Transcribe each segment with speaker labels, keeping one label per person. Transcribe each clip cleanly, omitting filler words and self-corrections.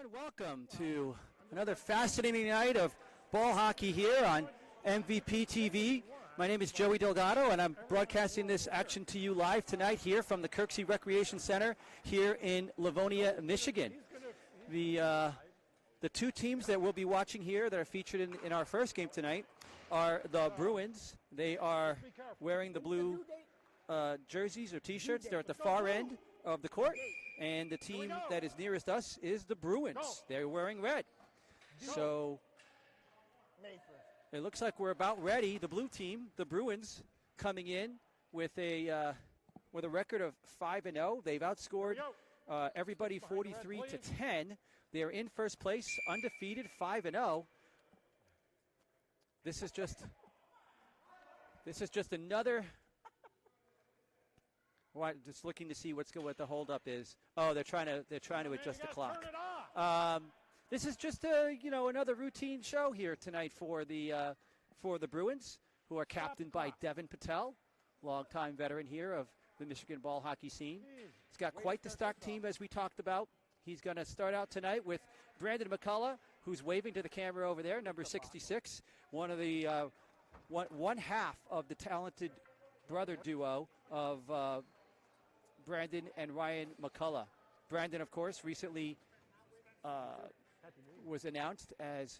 Speaker 1: And welcome to another fascinating night of ball hockey here on MVP TV. My name is Joey Delgado, and I'm broadcasting this action to you live tonight here from the Kirksey Recreation Center here in Livonia, Michigan. The two teams that we'll be watching here that are featured in our first game tonight are the Bruins. They are wearing the blue jerseys or T-shirts. They're at the far end of the court. And the team that is nearest us is the Bruins. They're wearing red. So it looks like we're about ready. The blue team, the Bruins, coming in with a record of 5-0. They've outscored everybody 43-10. They're in first place, undefeated, 5-0. This is just another. Just looking to see what the holdup is. Oh, they're trying to adjust the clock. This is just another routine show here tonight for the Bruins, who are captained by Devin Patel, longtime veteran here of the Michigan ball hockey scene. He's got quite the stock team, as we talked about. He's going to start out tonight with Brandon McCullough, who's waving to the camera over there, number 66, one of the one half of the talented brother duo of Brandon and Ryan McCullough. Brandon, of course, recently was announced as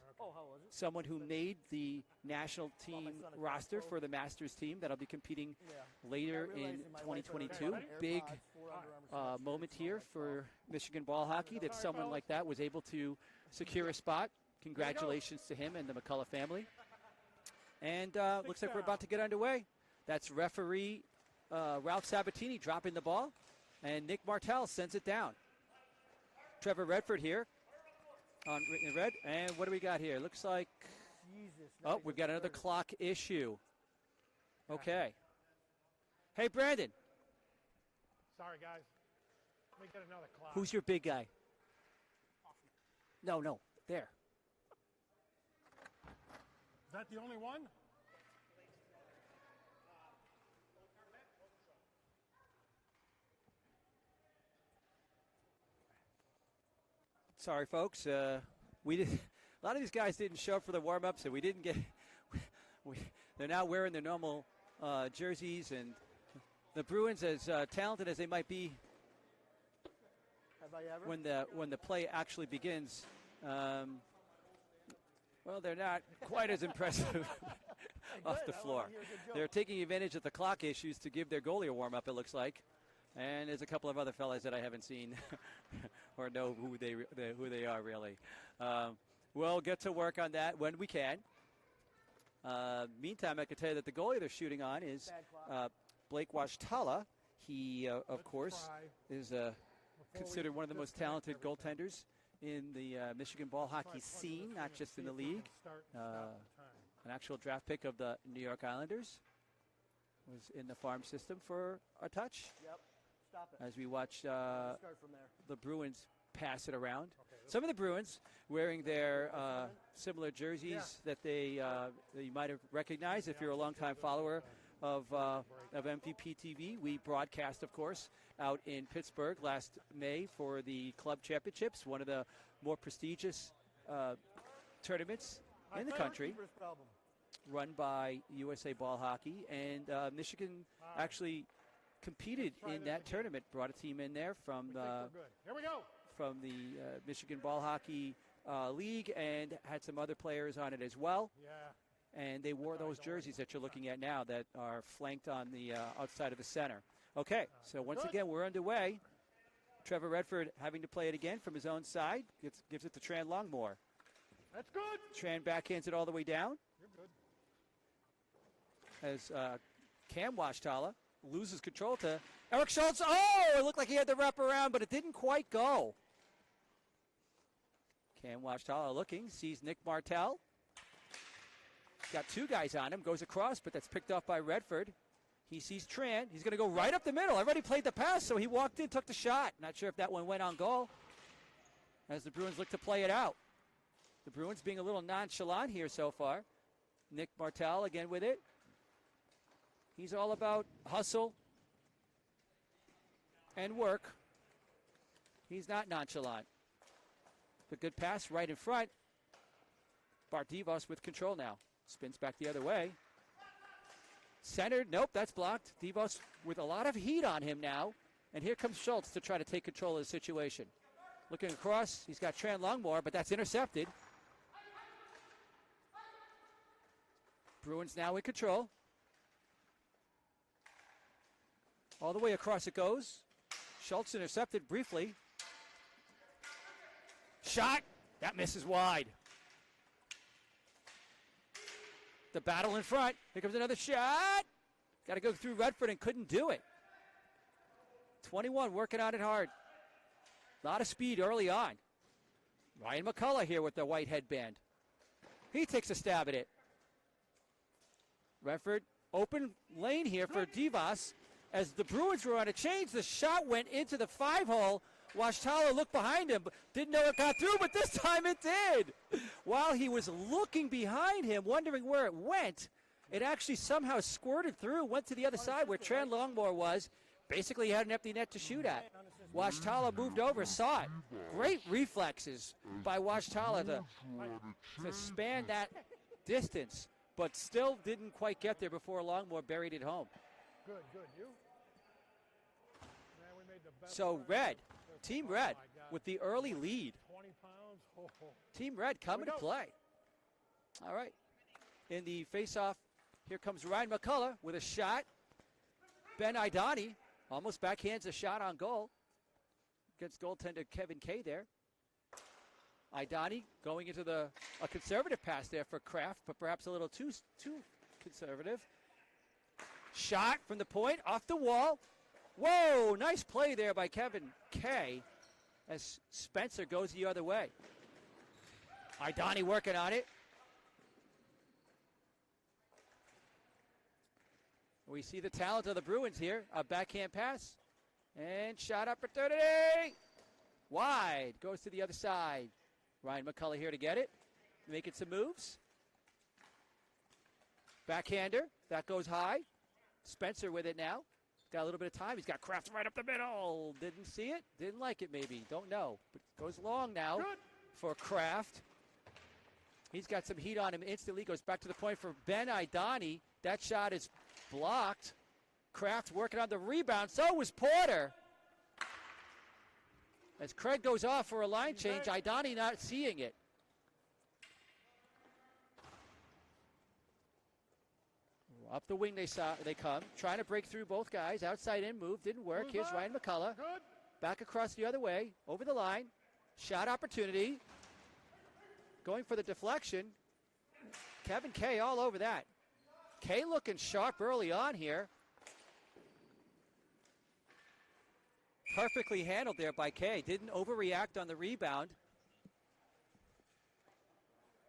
Speaker 1: someone who made the national team roster for the Masters team that'll be competing later in 2022. Big moment here for Michigan ball hockey that someone like that was able to secure a spot. Congratulations to him and the McCullough family. And looks like we're about to get underway. That's referee Ralph Sabatini dropping the ball, and Nick Martell sends it down. Trevor Redford here on written in red. And what do we got here? Looks like, we've got another clock issue. Okay. Hey, Brandon.
Speaker 2: Sorry, guys. Let me get another clock.
Speaker 1: Who's your big guy? No, there.
Speaker 2: Is that the only one?
Speaker 1: Sorry, folks. We did. A lot of these guys didn't show up for the warm-ups, and we didn't get. They're now wearing their normal jerseys, and the Bruins, as talented as they might be, when the play actually begins, they're not quite as impressive off the floor. They're taking advantage of the clock issues to give their goalie a warm-up, it looks like. And there's a couple of other fellas that I haven't seen or know who they are really. We'll get to work on that when we can. Meantime, I can tell you that the goalie they're shooting on is Blake Washtala. He, of course, is considered one of the most talented goaltenders in the Michigan ball hockey scene, not just in the league. An actual draft pick of the New York Islanders. Was in the farm system for a touch.
Speaker 3: Yep. Stop it.
Speaker 1: As we watch the Bruins pass it around. Some of the Bruins wearing their similar jerseys that that you might have recognized if you're a longtime follower of MVP TV. We broadcast, of course, out in Pittsburgh last May for the club championships, one of the more prestigious tournaments in the country, run by USA Ball Hockey. And Michigan actually competed in that tournament, brought a team in there from the Michigan Ball Hockey League, and had some other players on it as well. And they wore those jerseys that you're looking at now that are flanked on the outside of the center. Okay, so once again, we're underway. Trevor Redford having to play it again from his own side. Gives it to Tran Longmore.
Speaker 2: That's good.
Speaker 1: Tran backhands it all the way down.
Speaker 2: You're good.
Speaker 1: As Cam Washtala loses control to Eric Schultz. Oh, it looked like he had the wrap around, but it didn't quite go. Cam Washtala looking, sees Nick Martell. Got two guys on him, goes across, but that's picked off by Redford. He sees Tran. He's going to go right up the middle. Everybody played the pass, so he walked in, took the shot. Not sure if that one went on goal as the Bruins look to play it out. The Bruins being a little nonchalant here so far. Nick Martell again with it. He's all about hustle and work. He's not nonchalant. The good pass right in front. Bart Devos with control now. Spins back the other way. Centered. Nope, that's blocked. Devos with a lot of heat on him now. And here comes Schultz to try to take control of the situation. Looking across, he's got Tran Longmore, but that's intercepted. Bruins now in control. All the way across it goes. Schultz intercepted briefly. Shot. That misses wide. The battle in front. Here comes another shot. Got to go through Redford and couldn't do it. 21 working on it hard. A lot of speed early on. Ryan McCullough here with the white headband. He takes a stab at it. Redford, open lane here for Devos. As the Bruins were on a change, the shot went into the 5-hole. Washtala looked behind him, didn't know it got through, but this time it did. While he was looking behind him, wondering where it went, it actually somehow squirted through, went to the other side where Tran Longmore was. Basically, he had an empty net to shoot at. Washtala moved over, saw it. Great reflexes by Washtala to span that distance, but still didn't quite get there before Longmore buried it home.
Speaker 2: Good. You? Man, we made the best
Speaker 1: So Red, Team Red, with the early lead.
Speaker 2: 20 pounds. Oh.
Speaker 1: Team Red coming to play. All right. In the face-off, here comes Ryan McCullough with a shot. Ben Idani almost backhands a shot on goal against goaltender Kevin Kay there. Idani going into a conservative pass there for Kraft, but perhaps a little too conservative. Shot from the point, off the wall. Whoa, nice play there by Kevin Kay as Spencer goes the other way. Idani working on it. We see the talent of the Bruins here. A backhand pass. And shot opportunity. Wide. Goes to the other side. Ryan McCullough here to get it. Making some moves. Backhander. That goes high. Spencer with it now. Got a little bit of time. He's got Kraft right up the middle. Didn't see it. Didn't like it maybe. Don't know. But it goes long now for Kraft. He's got some heat on him instantly. Goes back to the point for Ben Idani. That shot is blocked. Kraft working on the rebound. So was Porter. As Craig goes off for a line change, Idani not seeing it. Up the wing they come. Trying to break through both guys. Outside in move. Didn't work. Here's Ryan McCullough. Back across the other way. Over the line. Shot opportunity. Going for the deflection. Kevin Kay all over that. Kay looking sharp early on here. Perfectly handled there by Kay. Didn't overreact on the rebound.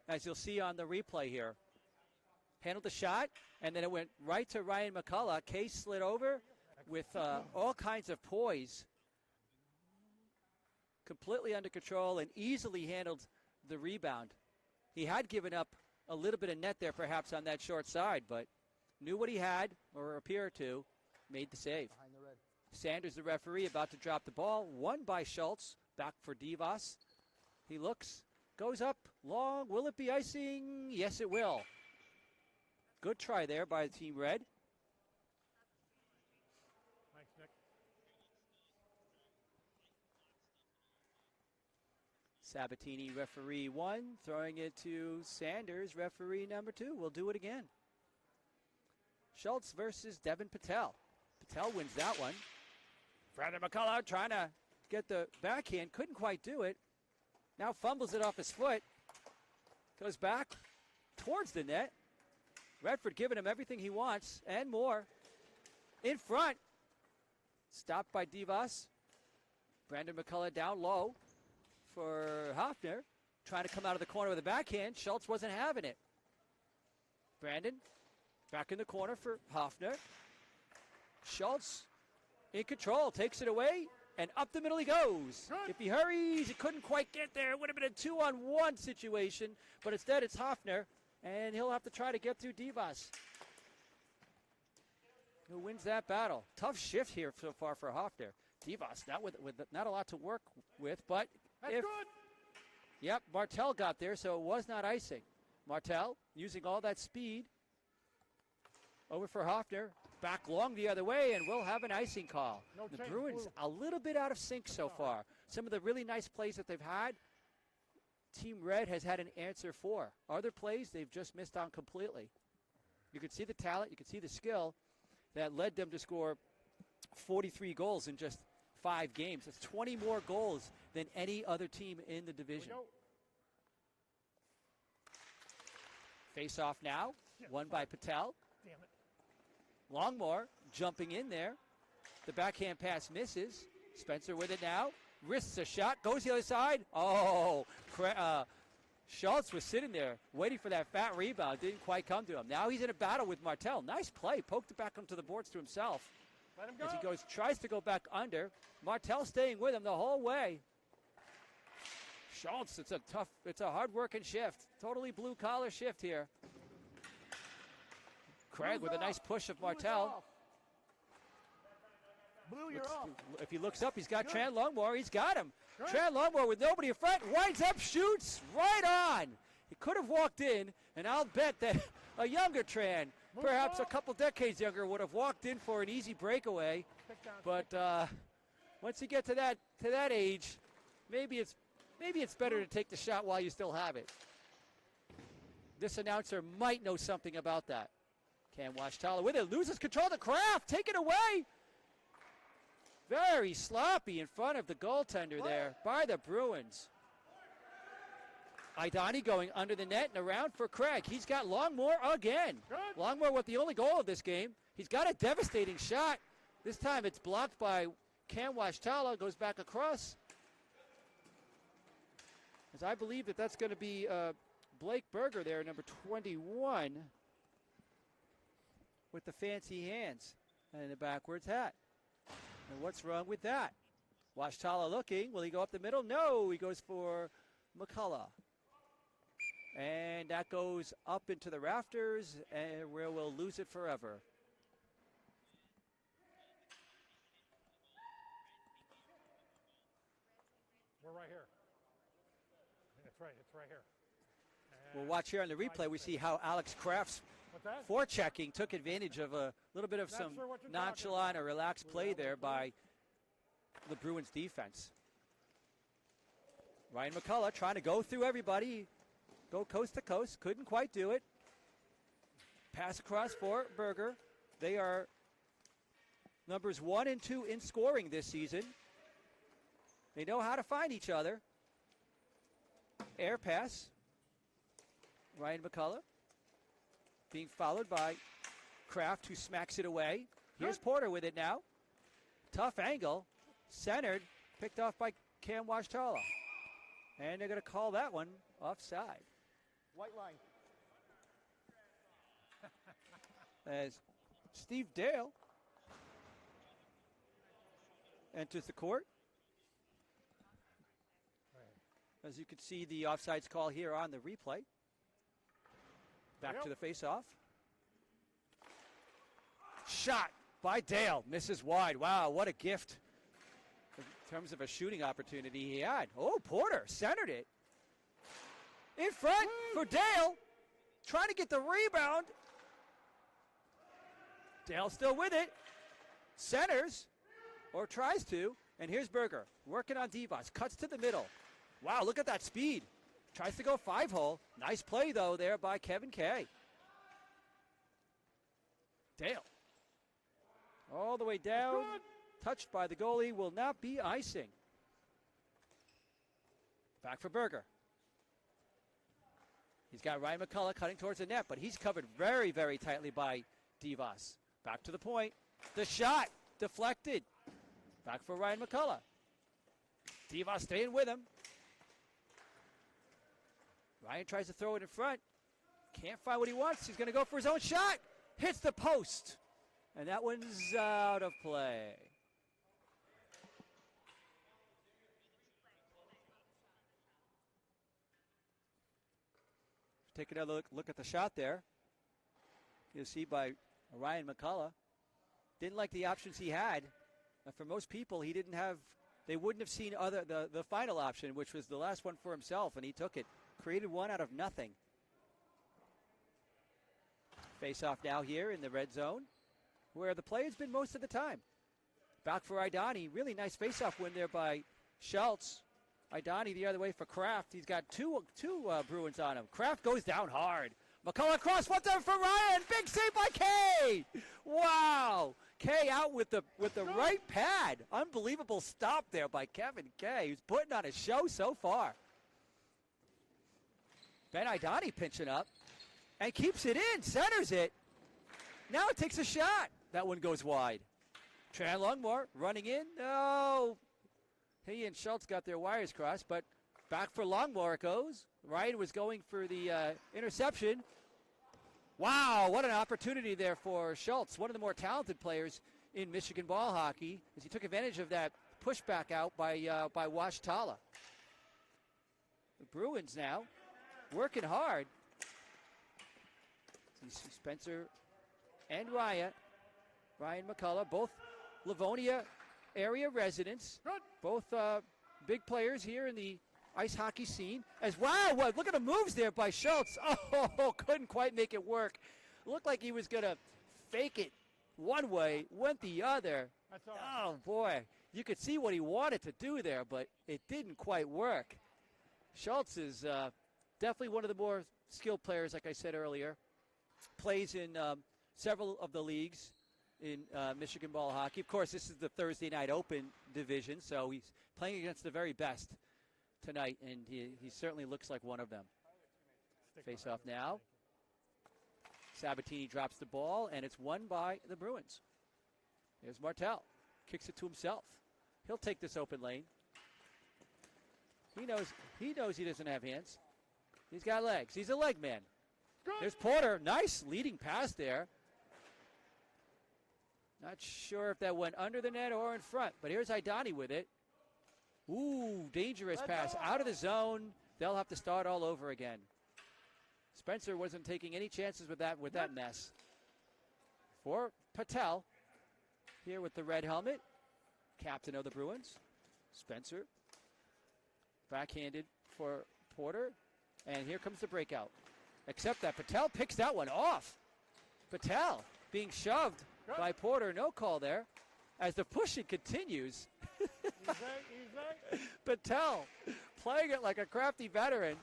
Speaker 1: As you'll see on the replay here. Handled the shot, and then it went right to Ryan McCullough. Kay slid over with all kinds of poise. Completely under control and easily handled the rebound. He had given up a little bit of net there perhaps on that short side, but knew what he had, or appeared to, made the save. Sanders, the referee, about to drop the ball. Won by Schultz. Back for Devos. He looks, goes up, long. Will it be icing? Yes, it will. Good try there by Team Red.
Speaker 2: Thanks, Nick.
Speaker 1: Sabatini, referee 1, throwing it to Sanders, referee number 2. We'll do it again. Schultz versus Devin Patel. Patel wins that one. Brandon McCullough trying to get the backhand, couldn't quite do it. Now fumbles it off his foot. Goes back towards the net. Redford giving him everything he wants and more. In front. Stopped by Devos. Brandon McCullough down low for Hoffner. Trying to come out of the corner with a backhand. Schultz wasn't having it. Brandon back in the corner for Hoffner. Schultz in control. Takes it away. And up the middle he goes. If he hurries, he couldn't quite get there. It would have been a 2-on-1 situation. But instead it's Hoffner. And he'll have to try to get through Devos, who wins that battle. Tough shift here so far for Hoffner. Devos, not with not a lot to work with, but Yep, Martell got there, so it was not icing. Martell using all that speed. Over for Hoffner. Back long the other way, and we'll have an icing call.
Speaker 2: No
Speaker 1: The
Speaker 2: change,
Speaker 1: Bruins
Speaker 2: blue.
Speaker 1: a little bit out of sync so far. Some of the really nice plays that they've had, Team Red has had an answer for. Other plays, they've just missed on completely. You can see the talent, you can see the skill that led them to score 43 goals in just 5 games. That's 20 more goals than any other team in the division. Face off now, won by Patel.
Speaker 2: Damn it.
Speaker 1: Longmore jumping in there. The backhand pass misses. Spencer with it now. Risks a shot. Goes the other side. Oh, Schultz was sitting there waiting for that fat rebound. Didn't quite come to him. Now he's in a battle with Martell. Nice play. Poked it back onto the boards to himself.
Speaker 2: Let him go.
Speaker 1: As he tries to go back under. Martell staying with him the whole way. Schultz, it's a hard-working shift. Totally blue-collar shift here. Craig with a nice push of Martell.
Speaker 2: Blue, you're off.
Speaker 1: If he looks up, he's got Tran Longmore. He's got him. Tran Longmore with nobody in front. Winds up, shoots right on. He could have walked in, and I'll bet that a younger Tran, perhaps a couple decades younger, would have walked in for an easy breakaway. But once you get to that age, maybe it's better to take the shot while you still have it. This announcer might know something about that. Cam Washtala with it, loses control of the Kraft, take it away. Very sloppy in front of the goaltender there by the Bruins. Idani going under the net and around for Craig. He's got Longmore again. Longmore with the only goal of this game. He's got a devastating shot. This time it's blocked by Cam Washtala, goes back across. As I believe that's going to be Blake Berger there, number 21. With the fancy hands and the backwards hat. And what's wrong with that? Washtala looking. Will he go up the middle? No, he goes for McCullough. And that goes up into the rafters, and where we'll lose it forever.
Speaker 2: We're right here. It's right here.
Speaker 1: We'll watch here on the replay. We see how Alex Kraft's forechecking took advantage of a little bit of some nonchalant or relaxed play there by the Bruins defense. Ryan McCullough trying to go through everybody, go coast to coast, couldn't quite do it. Pass across for Berger. They are numbers 1 and 2 in scoring this season. They know how to find each other. Air pass. Ryan McCullough being followed by Kraft, who smacks it away. Here's Porter with it now. Tough angle. Centered. Picked off by Cam Washtala. And they're going to call that one offside.
Speaker 2: White line.
Speaker 1: As Steve Dale enters the court. As you can see the offsides call here on the replay. Back to the face-off. Shot by Dale. Misses wide. Wow, what a gift in terms of a shooting opportunity he had. Oh, Porter centered it. In front for Dale. Trying to get the rebound. Dale still with it. Centers, or tries to. And here's Berger working on Divas. Cuts to the middle. Wow, look at that speed. Tries to go 5-hole. Nice play, though, there by Kevin Kay. Dale. All the way down. Touched by the goalie. Will not be icing. Back for Berger. He's got Ryan McCullough cutting towards the net, but he's covered very, very tightly by Divas. Back to the point. The shot. Deflected. Back for Ryan McCullough. Divas staying with him. Ryan tries to throw it in front. Can't find what he wants. He's going to go for his own shot. Hits the post. And that one's out of play. Take another look at the shot there. You'll see by Ryan McCullough. Didn't like the options he had. For most people, he didn't have they wouldn't have seen the final option, which was the last one for himself, and he took it. Created one out of nothing. Face off now here in the red zone, where the play has been most of the time. Back for Idani. Really nice face-off win there by Schultz. Idani the other way for Kraft. He's got two Bruins on him. Kraft goes down hard. McCullough cross, one time for Ryan. Big save by Kay. Wow. Kay out with the right pad. Unbelievable stop there by Kevin Kay, who's putting on a show so far. Ben Idani pinching up and keeps it in, centers it. Now it takes a shot. That one goes wide. Tran Longmore running in. No. He and Schultz got their wires crossed, but back for Longmore it goes. Ryan was going for the interception. Wow, what an opportunity there for Schultz, one of the more talented players in Michigan ball hockey, as he took advantage of that pushback out by Wash Tala. The Bruins now working hard. Spencer and Ryan McCullough, both Livonia area residents, both big players here in the ice hockey scene. Look at the moves there by Schultz. Oh, couldn't quite make it work. Looked like he was going to fake it one way, went the other. Oh, boy. You could see what he wanted to do there, but it didn't quite work. Schultz is definitely one of the more skilled players, like I said earlier. Plays in several of the leagues in Michigan ball hockey. Of course, this is the Thursday Night Open division, so he's playing against the very best tonight, and he certainly looks like one of them. Face off now. Sabatini drops the ball, and it's won by the Bruins. Here's Martel. Kicks it to himself. He'll take this open lane. He knows he doesn't have hands. He's got legs. He's a leg man. There's Porter. Nice leading pass there. Not sure if that went under the net or in front, but here's Idani with it. Ooh, dangerous pass out of the zone. They'll have to start all over again. Spencer wasn't taking any chances with that mess. For Patel, here with the red helmet, captain of the Bruins. Spencer, backhanded for Porter, and here comes the breakout. Except that Patel picks that one off. Patel being shoved by Porter, no call there. As the pushing continues, Patel playing it like a crafty veteran,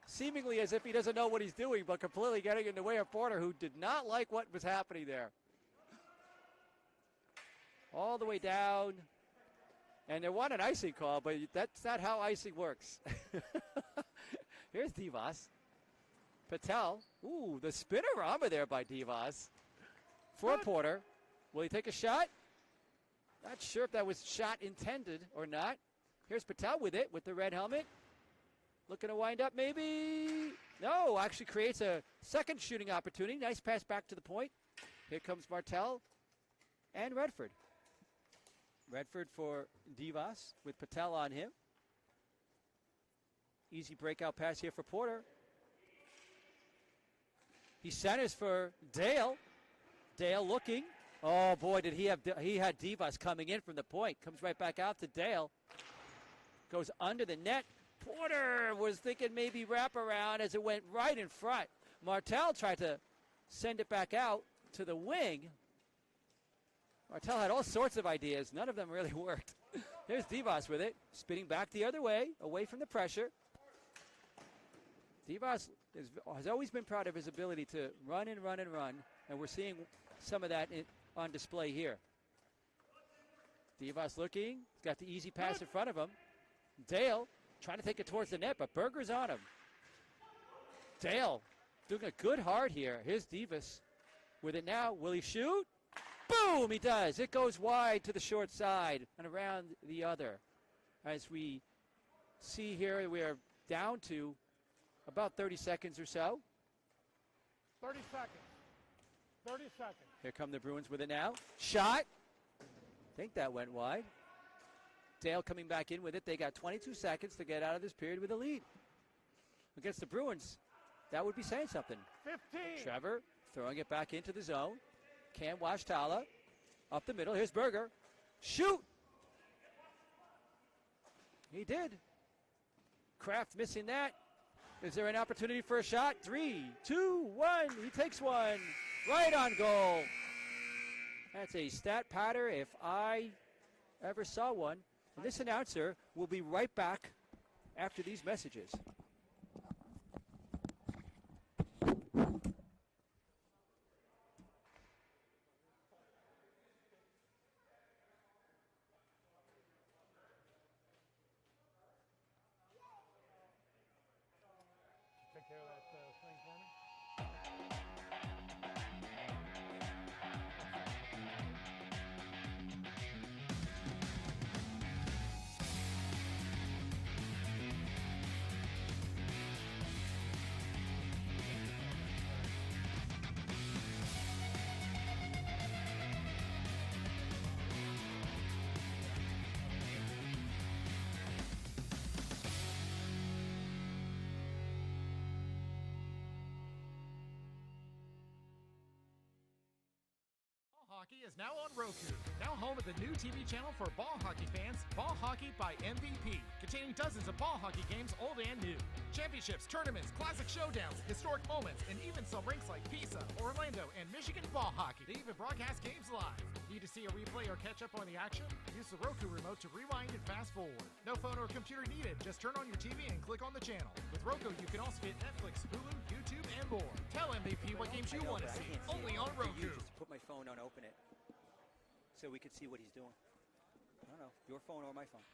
Speaker 1: seemingly as if he doesn't know what he's doing, but completely getting in the way of Porter, who did not like what was happening there. All the way down, and they want an icing call, but that's not how icing works. Here's Divas. Patel, ooh, the spinnerama there by Divas. For Porter, will he take a shot? Not sure if that was shot intended or not. Here's Patel with it, with the red helmet. Looking to wind up maybe. No, actually creates a second shooting opportunity. Nice pass back to the point. Here comes Martel and Redford. Redford for Divas with Patel on him. Easy breakout pass here for Porter. He centers for Dale. Dale looking. Oh, boy, he had Divas coming in from the point. Comes right back out to Dale. Goes under the net. Porter was thinking maybe wrap around as it went right in front. Martel tried to send it back out to the wing. Martel had all sorts of ideas. None of them really worked. Here's Divas with it. Spinning back the other way, away from the pressure. Divas has always been proud of his ability to run and run and run, and we're seeing some of that on display here. Divas looking. He's got the easy pass in front of him. Dale trying to take it towards the net, but Berger's on him. Dale doing a good hard here. Here's Divas with it now. Will he shoot? Boom, he does. It goes wide to the short side and around the other. As we see here, we are down to about 30 seconds or so.
Speaker 2: 30 seconds. 30 seconds.
Speaker 1: Here come the Bruins with it now. Shot. I think that went wide. Dale coming back in with it. They got 22 seconds to get out of this period with a lead. Against the Bruins, that would be saying something.
Speaker 2: 15.
Speaker 1: Trevor throwing it back into the zone. Cam Washtala up the middle. Here's Berger. Shoot. He did. Kraft missing that. Is there an opportunity for a shot? 3, 2, 1. He takes one. Right on goal. That's a stat patter if I ever saw one. And this announcer will be right back after these messages.
Speaker 2: Take care of that thing for me.
Speaker 3: Hockey is now on Roku, now home of the new TV channel for ball hockey fans, Ball Hockey by MVP, containing dozens of ball hockey games old and new. Championships, tournaments, classic showdowns, historic moments, and even some rinks like Pisa, Orlando, and Michigan ball hockey. They even broadcast games live. Need to see a replay or catch up on the action? Use the Roku remote to rewind and fast forward. No phone or computer needed, just turn on your TV and click on the channel. With Roku, you can also get Netflix, Hulu, YouTube, and more. Tell MVP what games you want to see, only on Roku.
Speaker 1: Just put my phone on, open it, so we could see what he's doing. I don't know, your phone or my phone.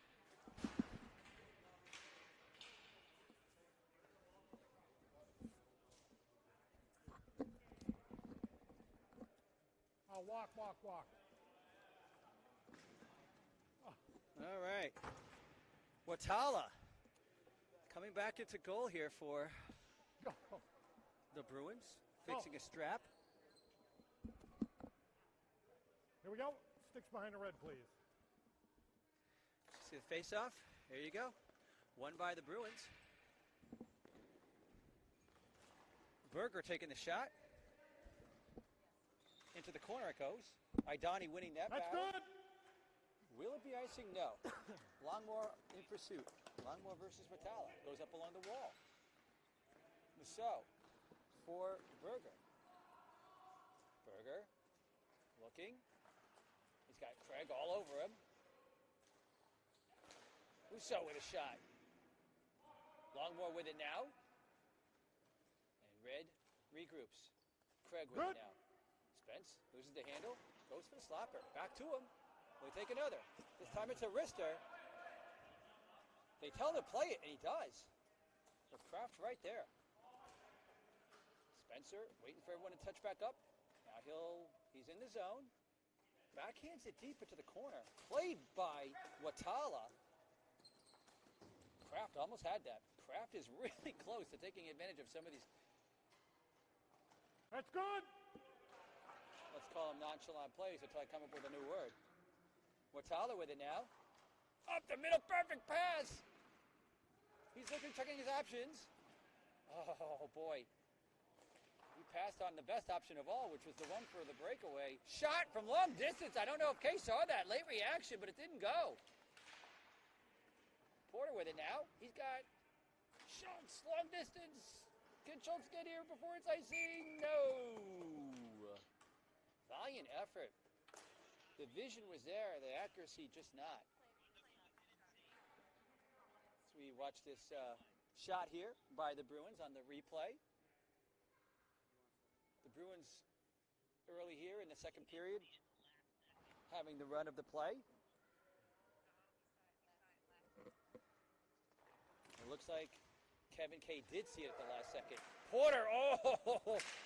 Speaker 2: Oh, walk.
Speaker 1: All right. Watala coming back into goal here for
Speaker 2: Go.
Speaker 1: the Bruins, fixing a strap.
Speaker 2: Here we go. Sticks behind the red, please.
Speaker 1: See the face-off? There you go. Won by the Bruins. Berger taking the shot. Into the corner it goes. Idani winning that
Speaker 2: That's
Speaker 1: battle.
Speaker 2: good.
Speaker 1: Will it be icing? No. Longmore in pursuit. Longmore versus Matala. Goes up along the wall. Musso for Berger. Berger looking. He's got Craig all over him. Musso with a shot. Longmore with it now. And Red regroups. Craig with it now. Spence loses the handle. Goes for the slapper. Back to him. Will he take another? This time it's a wrister. They tell him to play it, and he does. But Kraft's right there. Spencer waiting for everyone to touch back up. Now he's in the zone. Backhands it deep into the corner. Played by Watala. Kraft almost had that. Kraft is really close to taking advantage of some of these.
Speaker 2: That's good.
Speaker 1: Let's call them nonchalant plays until I come up with a new word. Watala with it now. Up the middle, perfect pass. He's looking, checking his options. Oh, boy. He passed on the best option of all, which was the one for the breakaway. Shot from long distance. I don't know if Kay saw that. Late reaction, but it didn't go. Porter with it now. He's got Schultz, long distance. Can Schultz get here before it's icing? No. Valiant effort. The vision was there, the accuracy just not. So we watch this shot here by the Bruins on the replay. The Bruins early here in the second period having the run of the play. It looks like Kevin Kay did see it at the last second. Porter,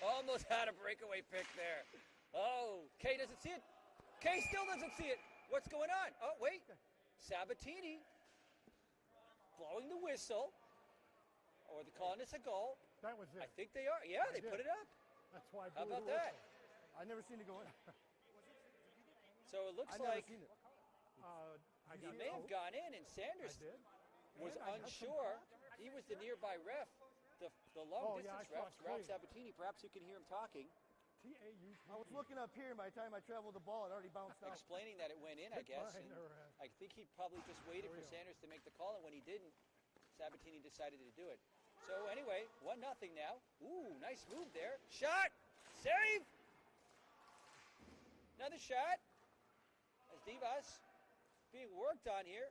Speaker 1: almost had a breakaway pick there. Oh, Kay doesn't see it. Kay still doesn't see it. What's going on? Oh, wait. Sabatini blowing the whistle. Or they're calling this a goal.
Speaker 2: That was it.
Speaker 1: I think they are. Yeah, they put it up.
Speaker 2: That's why I
Speaker 1: How
Speaker 2: blew
Speaker 1: about
Speaker 2: the
Speaker 1: that?
Speaker 2: whistle. I never seen it go in.
Speaker 1: So it looks
Speaker 2: I
Speaker 1: like
Speaker 2: never seen it.
Speaker 1: he may have gone in, and Sanders
Speaker 2: I did.
Speaker 1: was
Speaker 2: And I had some-
Speaker 1: unsure. He was the nearby ref. The long
Speaker 2: Oh, yeah,
Speaker 1: distance
Speaker 2: I saw
Speaker 1: ref, Ralph
Speaker 2: Craig.
Speaker 1: Sabatini. Perhaps you can hear him talking.
Speaker 2: T-A-U-T.
Speaker 4: I was looking up here, and by the time I traveled the ball, it already bounced out.
Speaker 1: Explaining that it went in, I guess. And I think he probably just waited for Sanders to make the call, and when he didn't, Sabatini decided to do it. So anyway, 1-0 now. Ooh, nice move there. Shot! Save! Another shot. As Divas being worked on here.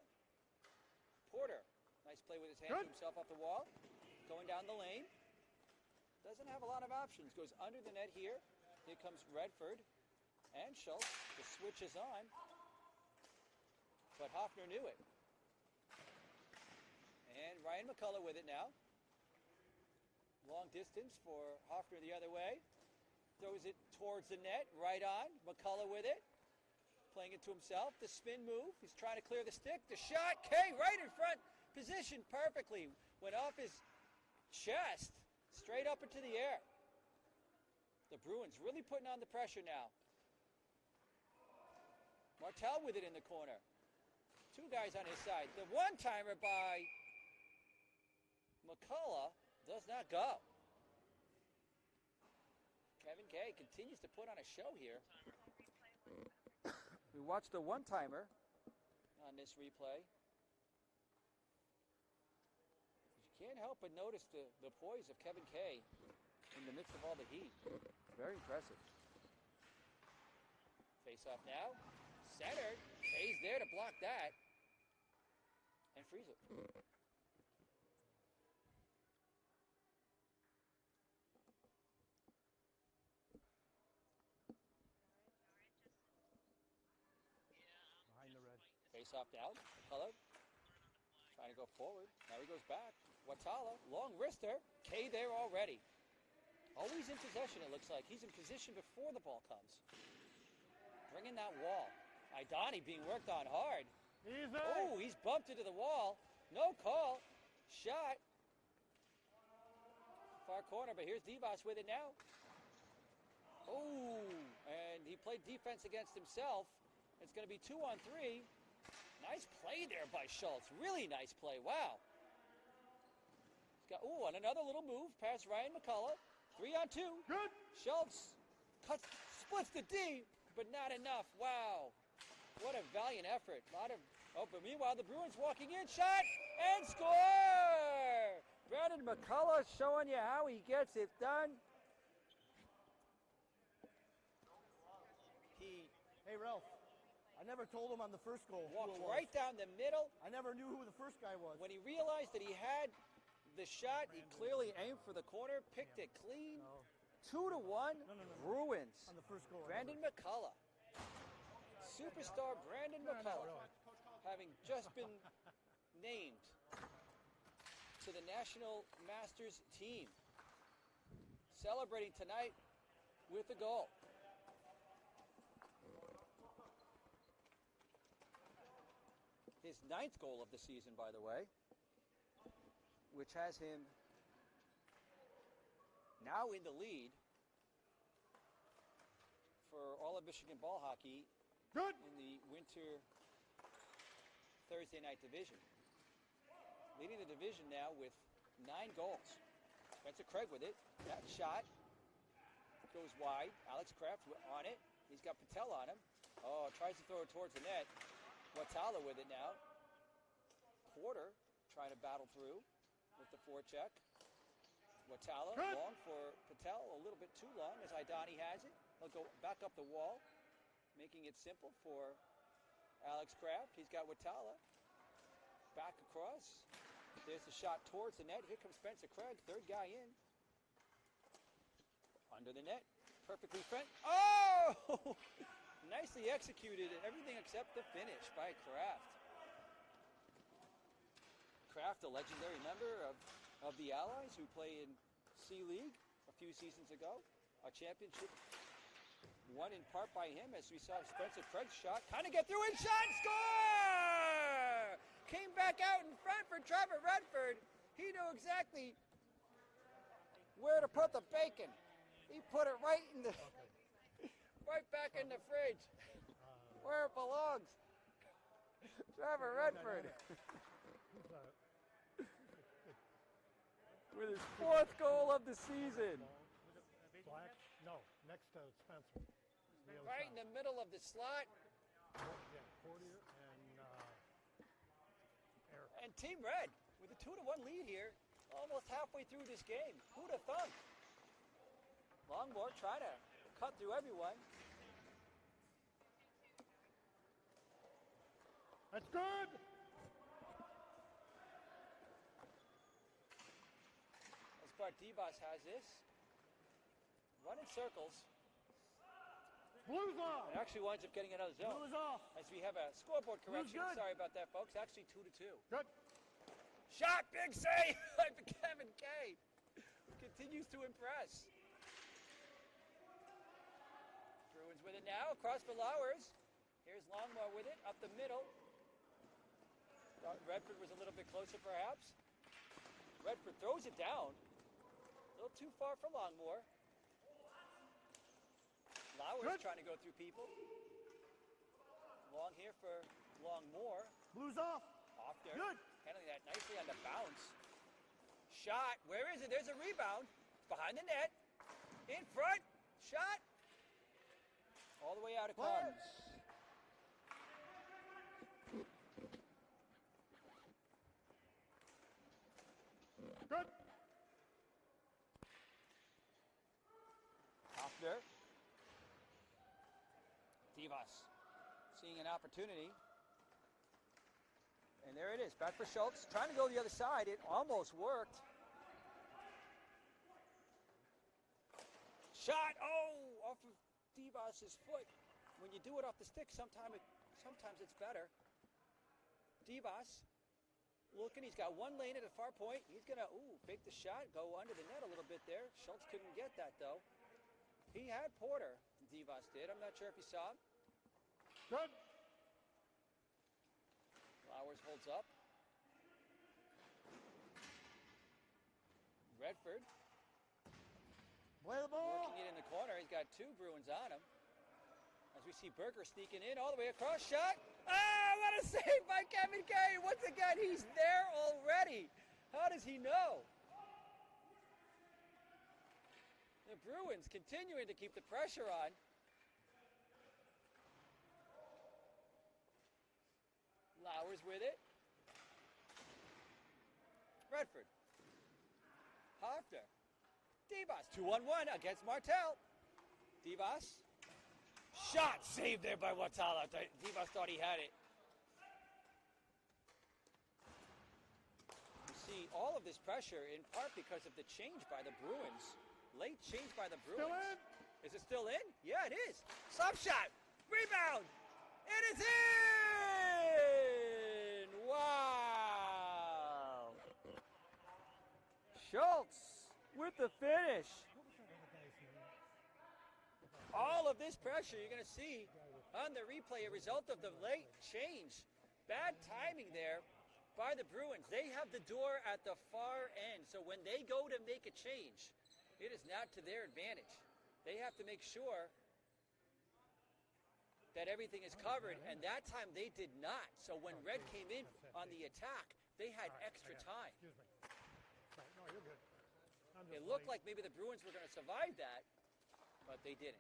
Speaker 1: Porter, nice play with his hand, himself off the wall. Going down the lane. Doesn't have a lot of options. Goes under the net here. Here comes Redford and Schultz. The switch is on. But Hoffner knew it. And Ryan McCullough with it now. Long distance for Hoffner the other way. Throws it towards the net. Right on. McCullough with it. Playing it to himself. The spin move. He's trying to clear the stick. The shot. Kay right in front. Positioned perfectly. Went off his chest. Straight up into the air. The Bruins really putting on the pressure now. Martel with it in the corner. Two guys on his side. The one-timer by McCullough does not go. Kevin Kay continues to put on a show here. We watched the one-timer on this replay. You can't help but notice the poise of Kevin Kay in the midst of all the heat. Very impressive. Face off now. Centered. Kay's there to block that. And freeze it.
Speaker 2: Behind the red.
Speaker 1: Face off now. McCullough trying to go forward. Now he goes back. Watala, long wrister. Kay there already. Always in possession, it looks like. He's in position before the ball comes. Bringing that wall. Idani being worked on hard.
Speaker 2: Easy.
Speaker 1: Oh, he's bumped into the wall. No call. Shot. Far corner, but here's Divas with it now. Oh, and he played defense against himself. It's going to be 2-on-3. Nice play there by Schultz. Really nice play. Wow. He's got, and another little move past Ryan McCullough. 3-on-2.
Speaker 2: Good.
Speaker 1: Schultz splits the D, but not enough. Wow. What a valiant effort. But meanwhile, the Bruins walking in. Shot and score! Brandon McCullough showing you how he gets it done.
Speaker 4: Hey, Ralph, I never told him on the first goal.
Speaker 1: Walked right down the middle.
Speaker 4: I never knew who the first guy was.
Speaker 1: When he realized that he had the shot, he clearly aimed for the corner, picked it clean. 2-1, Bruins.
Speaker 4: On the first goal.
Speaker 1: Brandon McCullough. Superstar Brandon McCullough, having just been named to the National Masters team. Celebrating tonight with a goal. His 9th goal of the season, by the way, which has him now in the lead for all of Michigan ball hockey in the winter Thursday night division. Leading the division now with 9 goals. Spencer Craig with it. That shot goes wide. Alex Kraft on it. He's got Patel on him. Oh, tries to throw it towards the net. Watala with it now. Porter trying to battle through with the forecheck. Watala long for Patel, a little bit too long as Idani has it. He'll go back up the wall, making it simple for Alex Kraft. He's got Watala back across. There's the shot towards the net. Here comes Spencer Craig, third guy in. Under the net, perfectly fenced. Oh! Nicely executed, everything except the finish by Kraft. Kraft, a legendary member of the Allies who play in C-League a few seasons ago. A championship won in part by him, as we saw Spencer Craig's shot. Kind of get through and shot, score! Came back out in front for Trevor Redford. He knew exactly where to put the bacon. He put it right in the... right back in the fridge, where it belongs. Trevor Redford. With his 4th goal of the season.
Speaker 2: Black? No. Next to Spencer. The other
Speaker 1: Right in
Speaker 2: side.
Speaker 1: the middle of the slot.
Speaker 2: Yeah, Portier and Eric.
Speaker 1: And Team Red with a 2-1 lead here, almost halfway through this game. Who'd have thunk? Longmore trying to cut through everyone.
Speaker 2: That's good.
Speaker 1: Divas has this. Run in circles.
Speaker 2: Blues on.
Speaker 1: It actually winds up getting another zone.
Speaker 4: Blues off.
Speaker 1: As we have a scoreboard correction.
Speaker 4: good.
Speaker 1: Sorry about that, folks. Actually 2-2.
Speaker 2: Good.
Speaker 1: Shot, big save by Kevin Kay. Continues to impress. Bruins with it now, across for Lowers. Here's Longmore with it, up the middle. Thought Redford was a little bit closer, perhaps. Redford throws it down. A little too far for Longmore. Lowers
Speaker 2: Good.
Speaker 1: trying to go through people. Long here for Longmore.
Speaker 4: Blues off.
Speaker 1: Off there.
Speaker 4: Good.
Speaker 1: Handling that nicely on the bounce. Shot. Where is it? There's a rebound. Behind the net. In front. Shot. All the way out it comes.
Speaker 2: Good.
Speaker 1: Hoffner. Divas seeing an opportunity. And there it is. Back for Schultz. Trying to go the other side. It almost worked. Shot. Oh, off of Divas' foot. When you do it off the stick, sometimes it's better. Divas looking. He's got one lane at the far point. He's going to, fake the shot, go under the net a little bit there. Schultz couldn't get that, though. He had Porter. Divas did. I'm not sure if he saw him.
Speaker 2: Good.
Speaker 1: Flowers holds up. Redford
Speaker 4: Play the ball.
Speaker 1: working it in the corner. He's got two Bruins on him. As we see Berger sneaking in all the way across. Shot. Ah, what a save by Kevin Kay. Once again, he's there already. How does he know? The Bruins continuing to keep the pressure on. Lowers with it. Redford. Hoffner. Divas. 2-on-1 against Martel. Divas. Shot saved there by Watala. Divas thought he had it. You see all of this pressure in part because of the change by the Bruins. Late change by the Bruins.
Speaker 2: Still in.
Speaker 1: Is it still in? Yeah, it is. Slap shot. Rebound. It is in. Wow. Schultz with the finish. All of this pressure you're going to see on the replay, a result of the late change. Bad timing there by the Bruins. They have the door at the far end, so when they go to make a change, it is not to their advantage. They have to make sure that everything is covered, and that time they did not. So when Red came in on the attack, they had extra time.
Speaker 2: Excuse me. Sorry. No, you're good. I'm just
Speaker 1: It looked
Speaker 2: late.
Speaker 1: like maybe the Bruins were going to survive that, but they didn't.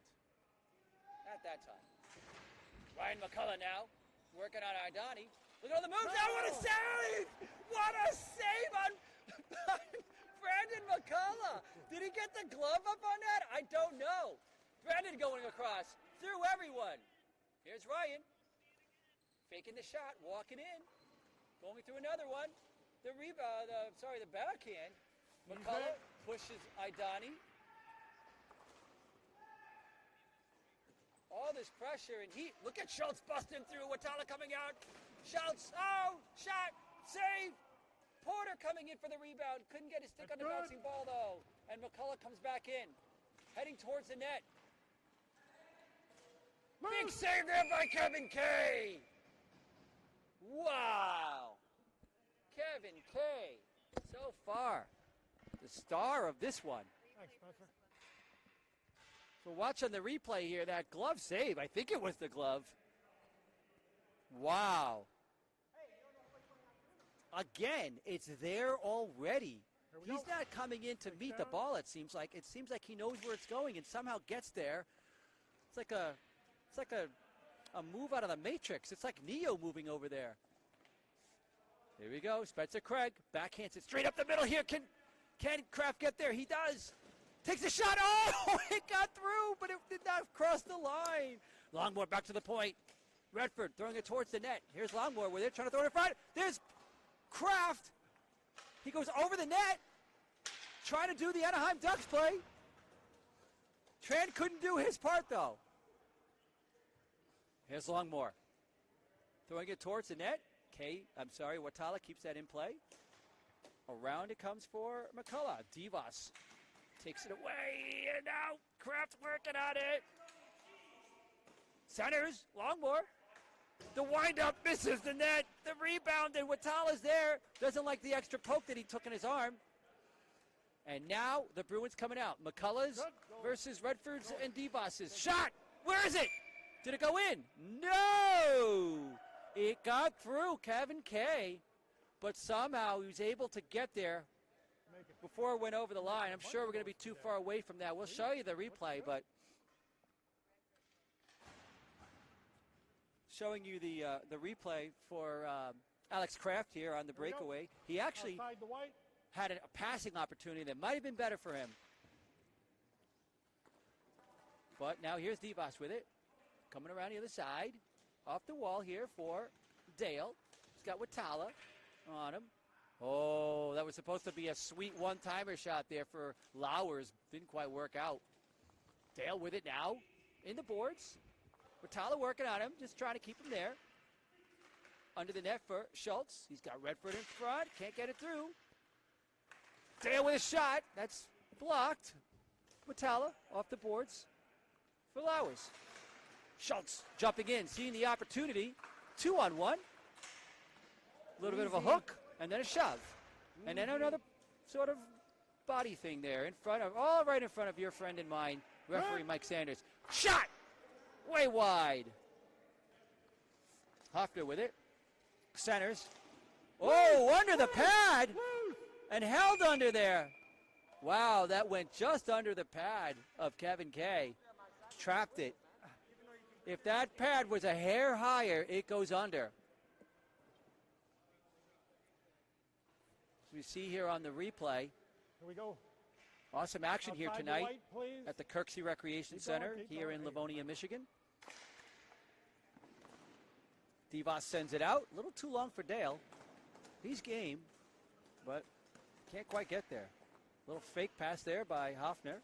Speaker 1: At that time. Ryan McCullough now, working on Ardani. Look at all the moves now, what a save! What a save on Brandon McCullough! Did he get the glove up on that? I don't know. Brandon going across, through everyone. Here's Ryan. Faking the shot, walking in. Going through another one. The backhand. McCullough pushes Ardani. All this pressure and heat. Look at Schultz busting through. Watala coming out. Schultz. Oh, shot. Save. Porter coming in for the rebound. Couldn't get his stick on the bouncing ball, though. And McCullough comes back in. Heading towards the net. Big save there by Kevin Kay. Wow. Kevin Kay. So far, the star of this one.
Speaker 2: Thanks, Spencer.
Speaker 1: So watch on the replay here, that glove save. I think it was the glove. Wow. Again, it's there already. He's not coming in to meet the ball, it seems like. It seems like he knows where it's going and somehow gets there It's like a move out of the Matrix. It's like Neo moving over there. Here we go. Spencer Craig backhands it straight up the middle here. Can Kraft get there? He does. Takes a shot. Oh, it got through, but it did not cross the line. Longmore back to the point. Redford throwing it towards the net. Here's Longmore where they're trying to throw it in front. There's Kraft. He goes over the net, trying to do the Anaheim Ducks play. Tran couldn't do his part, though. Here's Longmore. Throwing it towards the net. Watala keeps that in play. Around it comes for McCullough. Divas takes it away, and now Kraft's working on it. Centers, Longmore. The windup misses the net. The rebound, and Watala's there. Doesn't like the extra poke that he took in his arm. And now the Bruins coming out. McCullough's versus Redford's and Divas's. Shot! Where is it? Did it go in? No! It got through Kevin Kay, but somehow he was able to get there before it went over the line. I'm sure we're going to be too far away from that. We'll show you the replay, but showing you the replay for Alex Kraft here on the breakaway. He actually had a passing opportunity that might have been better for him. But now here's Divas with it. Coming around the other side. Off the wall here for Dale. He's got Watala on him. Oh, that was supposed to be a sweet one-timer shot there for Lowers. Didn't quite work out. Dale with it now. In the boards. Watala working on him. Just trying to keep him there. Under the net for Schultz. He's got Redford in front. Can't get it through. Dale with a shot. That's blocked. Watala off the boards for Lowers. Schultz jumping in, seeing the opportunity. 2-on-1. A little bit of a hook, and then a shove. And then another sort of body thing there in front of, all right in front of your friend and mine, referee Mike Sanders. Shot! Way wide. Hoffner with it. Centers. Oh, under the pad! And held under there. Wow, that went just under the pad of Kevin Kay. Trapped it. If that pad was a hair higher, it goes under. As we see here on the replay.
Speaker 2: Here we go.
Speaker 1: Awesome action here
Speaker 2: Outside the
Speaker 1: tonight
Speaker 2: white, please.
Speaker 1: at the Kirksey Recreation
Speaker 2: Keep going,
Speaker 1: Center
Speaker 2: keep
Speaker 1: here
Speaker 2: going.
Speaker 1: in Livonia, Michigan. Divas sends it out. A little too long for Dale. He's game, but can't quite get there. Little fake pass there by Hoffner.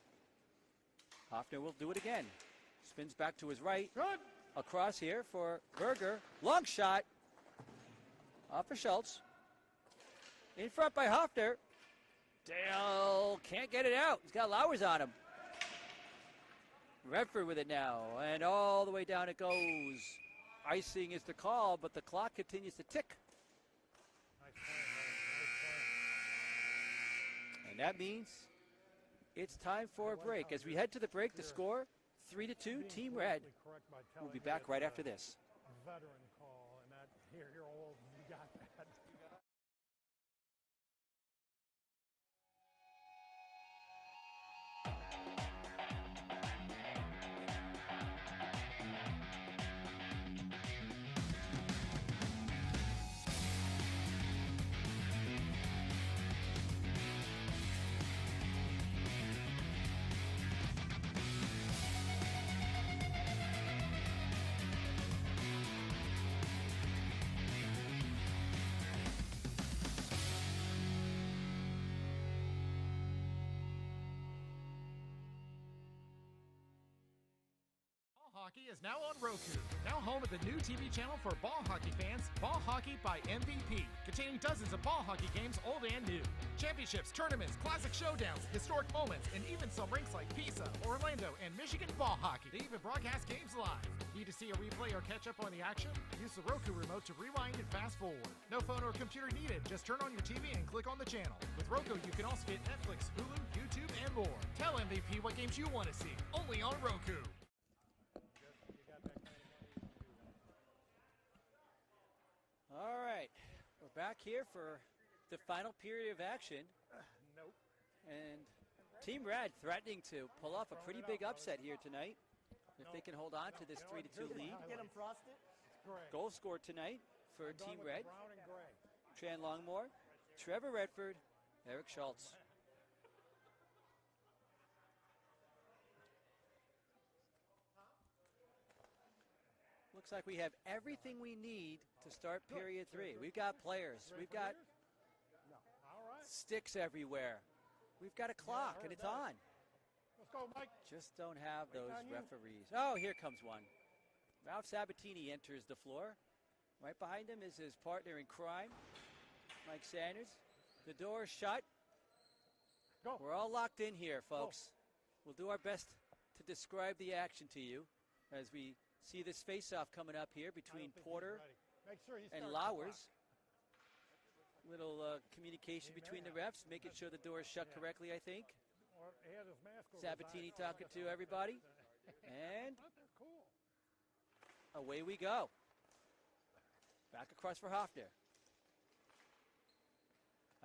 Speaker 1: Hoffner will do it again. Spins back to his right.
Speaker 2: Good.
Speaker 1: Across here for Berger. Long shot. Off for Schultz. In front by Hoffner. Dale can't get it out. He's got Lowers on him. Redford with it now. And all the way down it goes. Icing is the call, but the clock continues to tick.
Speaker 2: Nice play,
Speaker 1: And that means it's time for a break. As we head to the break, the score 3-2, Team Red. We'll be back right after this.
Speaker 2: Veteran call, and that here, old, you got that.
Speaker 3: Hockey is now on Roku. Now home of the new TV channel for ball hockey fans, Ball Hockey by MVP. Containing dozens of ball hockey games, old and new. Championships, tournaments, classic showdowns, historic moments, and even some rinks like Pisa, Orlando, and Michigan ball hockey. They even broadcast games live. Need to see a replay or catch up on the action? Use the Roku remote to rewind and fast forward. No phone or computer needed. Just turn on your TV and click on the channel. With Roku, you can also get Netflix, Hulu, YouTube, and more. Tell MVP what games you want to see. Only on Roku.
Speaker 1: All right, we're back here for the final period of action.
Speaker 2: Nope.
Speaker 1: And Team Red threatening to pull off a pretty big upset here tonight. if they can hold on to this 3-2 lead.
Speaker 4: Get him frosted.
Speaker 2: Gray.
Speaker 1: Goal scored tonight for
Speaker 2: I'm done
Speaker 1: Team
Speaker 2: with
Speaker 1: Red.
Speaker 2: the brown and gray.
Speaker 1: Tran Longmore, Trevor Redford, Eric Schultz. Looks like we have everything we need to start period 3. We've got players.
Speaker 2: Ready
Speaker 1: We've
Speaker 2: for
Speaker 1: got
Speaker 2: meters? All right.
Speaker 1: sticks everywhere. We've got a clock, and it's on.
Speaker 2: Let's go, Mike.
Speaker 1: Just don't have those
Speaker 4: on you.
Speaker 1: referees. Oh, here comes one. Ralph Sabatini enters the floor. Right behind him is his partner in crime, Mike Sanders. The door is shut.
Speaker 2: Go.
Speaker 1: We're all locked in here, folks. We'll do our best to describe the action to you as we see this face-off coming up here
Speaker 2: I don't
Speaker 1: between
Speaker 2: think he's
Speaker 1: Porter
Speaker 2: ready. Make sure he
Speaker 1: and
Speaker 2: starts the clock.
Speaker 1: Lowers. Little communication between the refs, making sure the door is shut correctly, I think.
Speaker 2: Or he had his mask over his
Speaker 1: Sabatini
Speaker 2: eyes.
Speaker 1: talking to everybody. And
Speaker 2: Cool.
Speaker 1: away we go. Back across for Hoffner.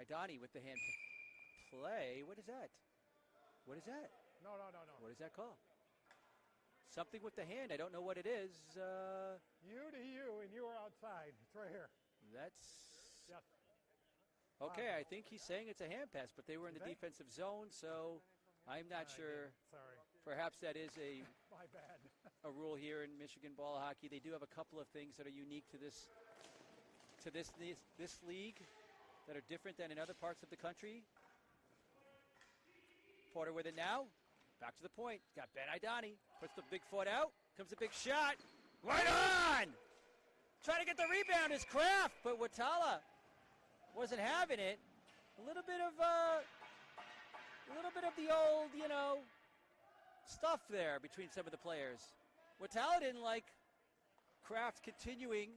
Speaker 1: Idani with the hand play. What is that? What is that?
Speaker 2: No.
Speaker 1: What is that call? Something with the hand. I don't know what it is.
Speaker 2: You to you, and you are outside. It's right here.
Speaker 1: That's
Speaker 2: Yes.
Speaker 1: okay. I think he's saying it's a hand pass, but they were in the
Speaker 2: Is they?
Speaker 1: defensive zone, so I'm not sure.
Speaker 2: Sorry.
Speaker 1: Perhaps that is a
Speaker 2: My bad.
Speaker 1: rule here in Michigan ball hockey. They do have a couple of things that are unique to this league that are different than in other parts of the country. Porter with it now. Back to the point. Got Ben Idani. Puts the big foot out. Comes the big shot. Right on! Trying to get the rebound is Kraft, but Watala wasn't having it. A little bit of the old, stuff there between some of the players. Watala didn't like Kraft continuing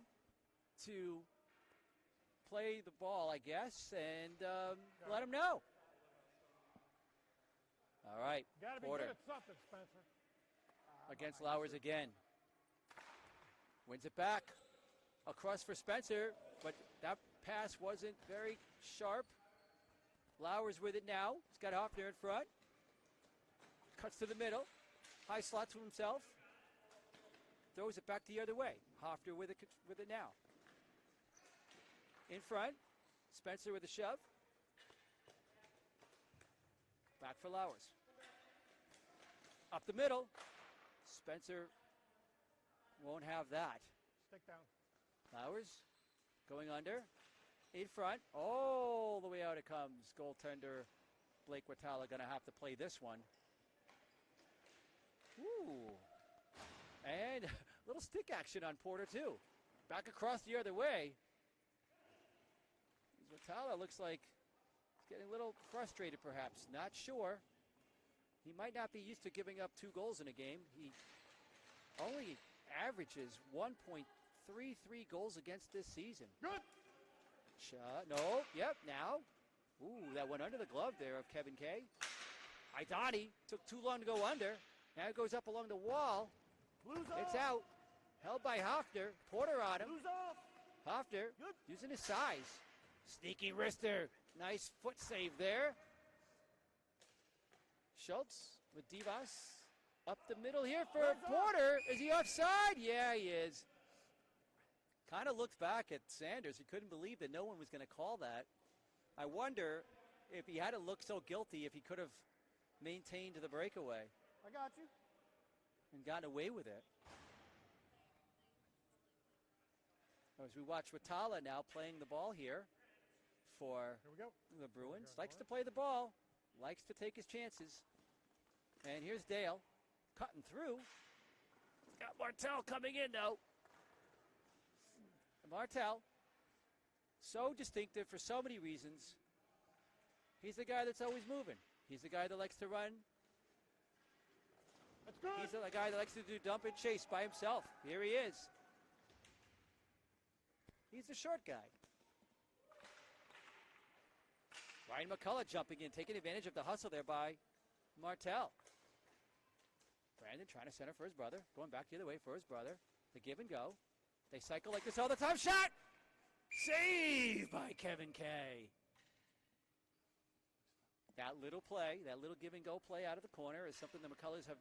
Speaker 1: to play the ball, I guess, and let him know. All right,
Speaker 2: Got to be
Speaker 1: Porter
Speaker 2: good at something, Spencer.
Speaker 1: against Lowers again. Wins it back. Across for Spencer, but that pass wasn't very sharp. Lowers with it now. He's got Hoffner in front. Cuts to the middle. High slot to himself. Throws it back the other way. Hoffner with it now. In front. Spencer with a shove. Back for Lowers. Up the middle. Spencer won't have that.
Speaker 2: Stick down.
Speaker 1: Lowers going under. In front. All the way out it comes. Goaltender Blake Watala going to have to play this one. Ooh. And a little stick action on Porter, too. Back across the other way. Watala looks like he's getting a little frustrated, perhaps. Not sure. He might not be used to giving up 2 goals in a game. He only averages 1.33 goals against this season.
Speaker 2: Good.
Speaker 1: No. Yep. Now. Ooh, that went under the glove there of Kevin Kay. Idani took too long to go under. Now it goes up along the wall.
Speaker 4: Blues
Speaker 1: It's
Speaker 4: off.
Speaker 1: out. Held by Hoffner. Porter on him.
Speaker 4: Blues off.
Speaker 1: Hoffner
Speaker 4: Good.
Speaker 1: using his size. Sneaky wrister. Nice foot save there. Schultz with Divas. Up the middle here for Porter. Is he offside? Yeah, he is. Kind of looked back at Sanders. He couldn't believe that no one was going to call that. I wonder if he hadn't looked so guilty, if he could have maintained the breakaway
Speaker 4: I got you.
Speaker 1: and gotten away with it. As we watch Watala now playing the ball here for
Speaker 2: Here we go.
Speaker 1: the Bruins. Likes to play the ball. Likes to take his chances. And here's Dale cutting through. Got Martell coming in, though. Martell, so distinctive for so many reasons. He's the guy that's always moving. He's the guy that likes to run.
Speaker 2: That's good.
Speaker 1: He's the guy that likes to do dump and chase by himself. Here he is. He's the short guy. Ryan McCullough jumping in, taking advantage of the hustle there by Martell. Brandon trying to center for his brother. Going back the other way for his brother. The give and go. They cycle like this all the time. Shot! Save by Kevin Kay. That little play, that little give and go play out of the corner is something the McCulloughs have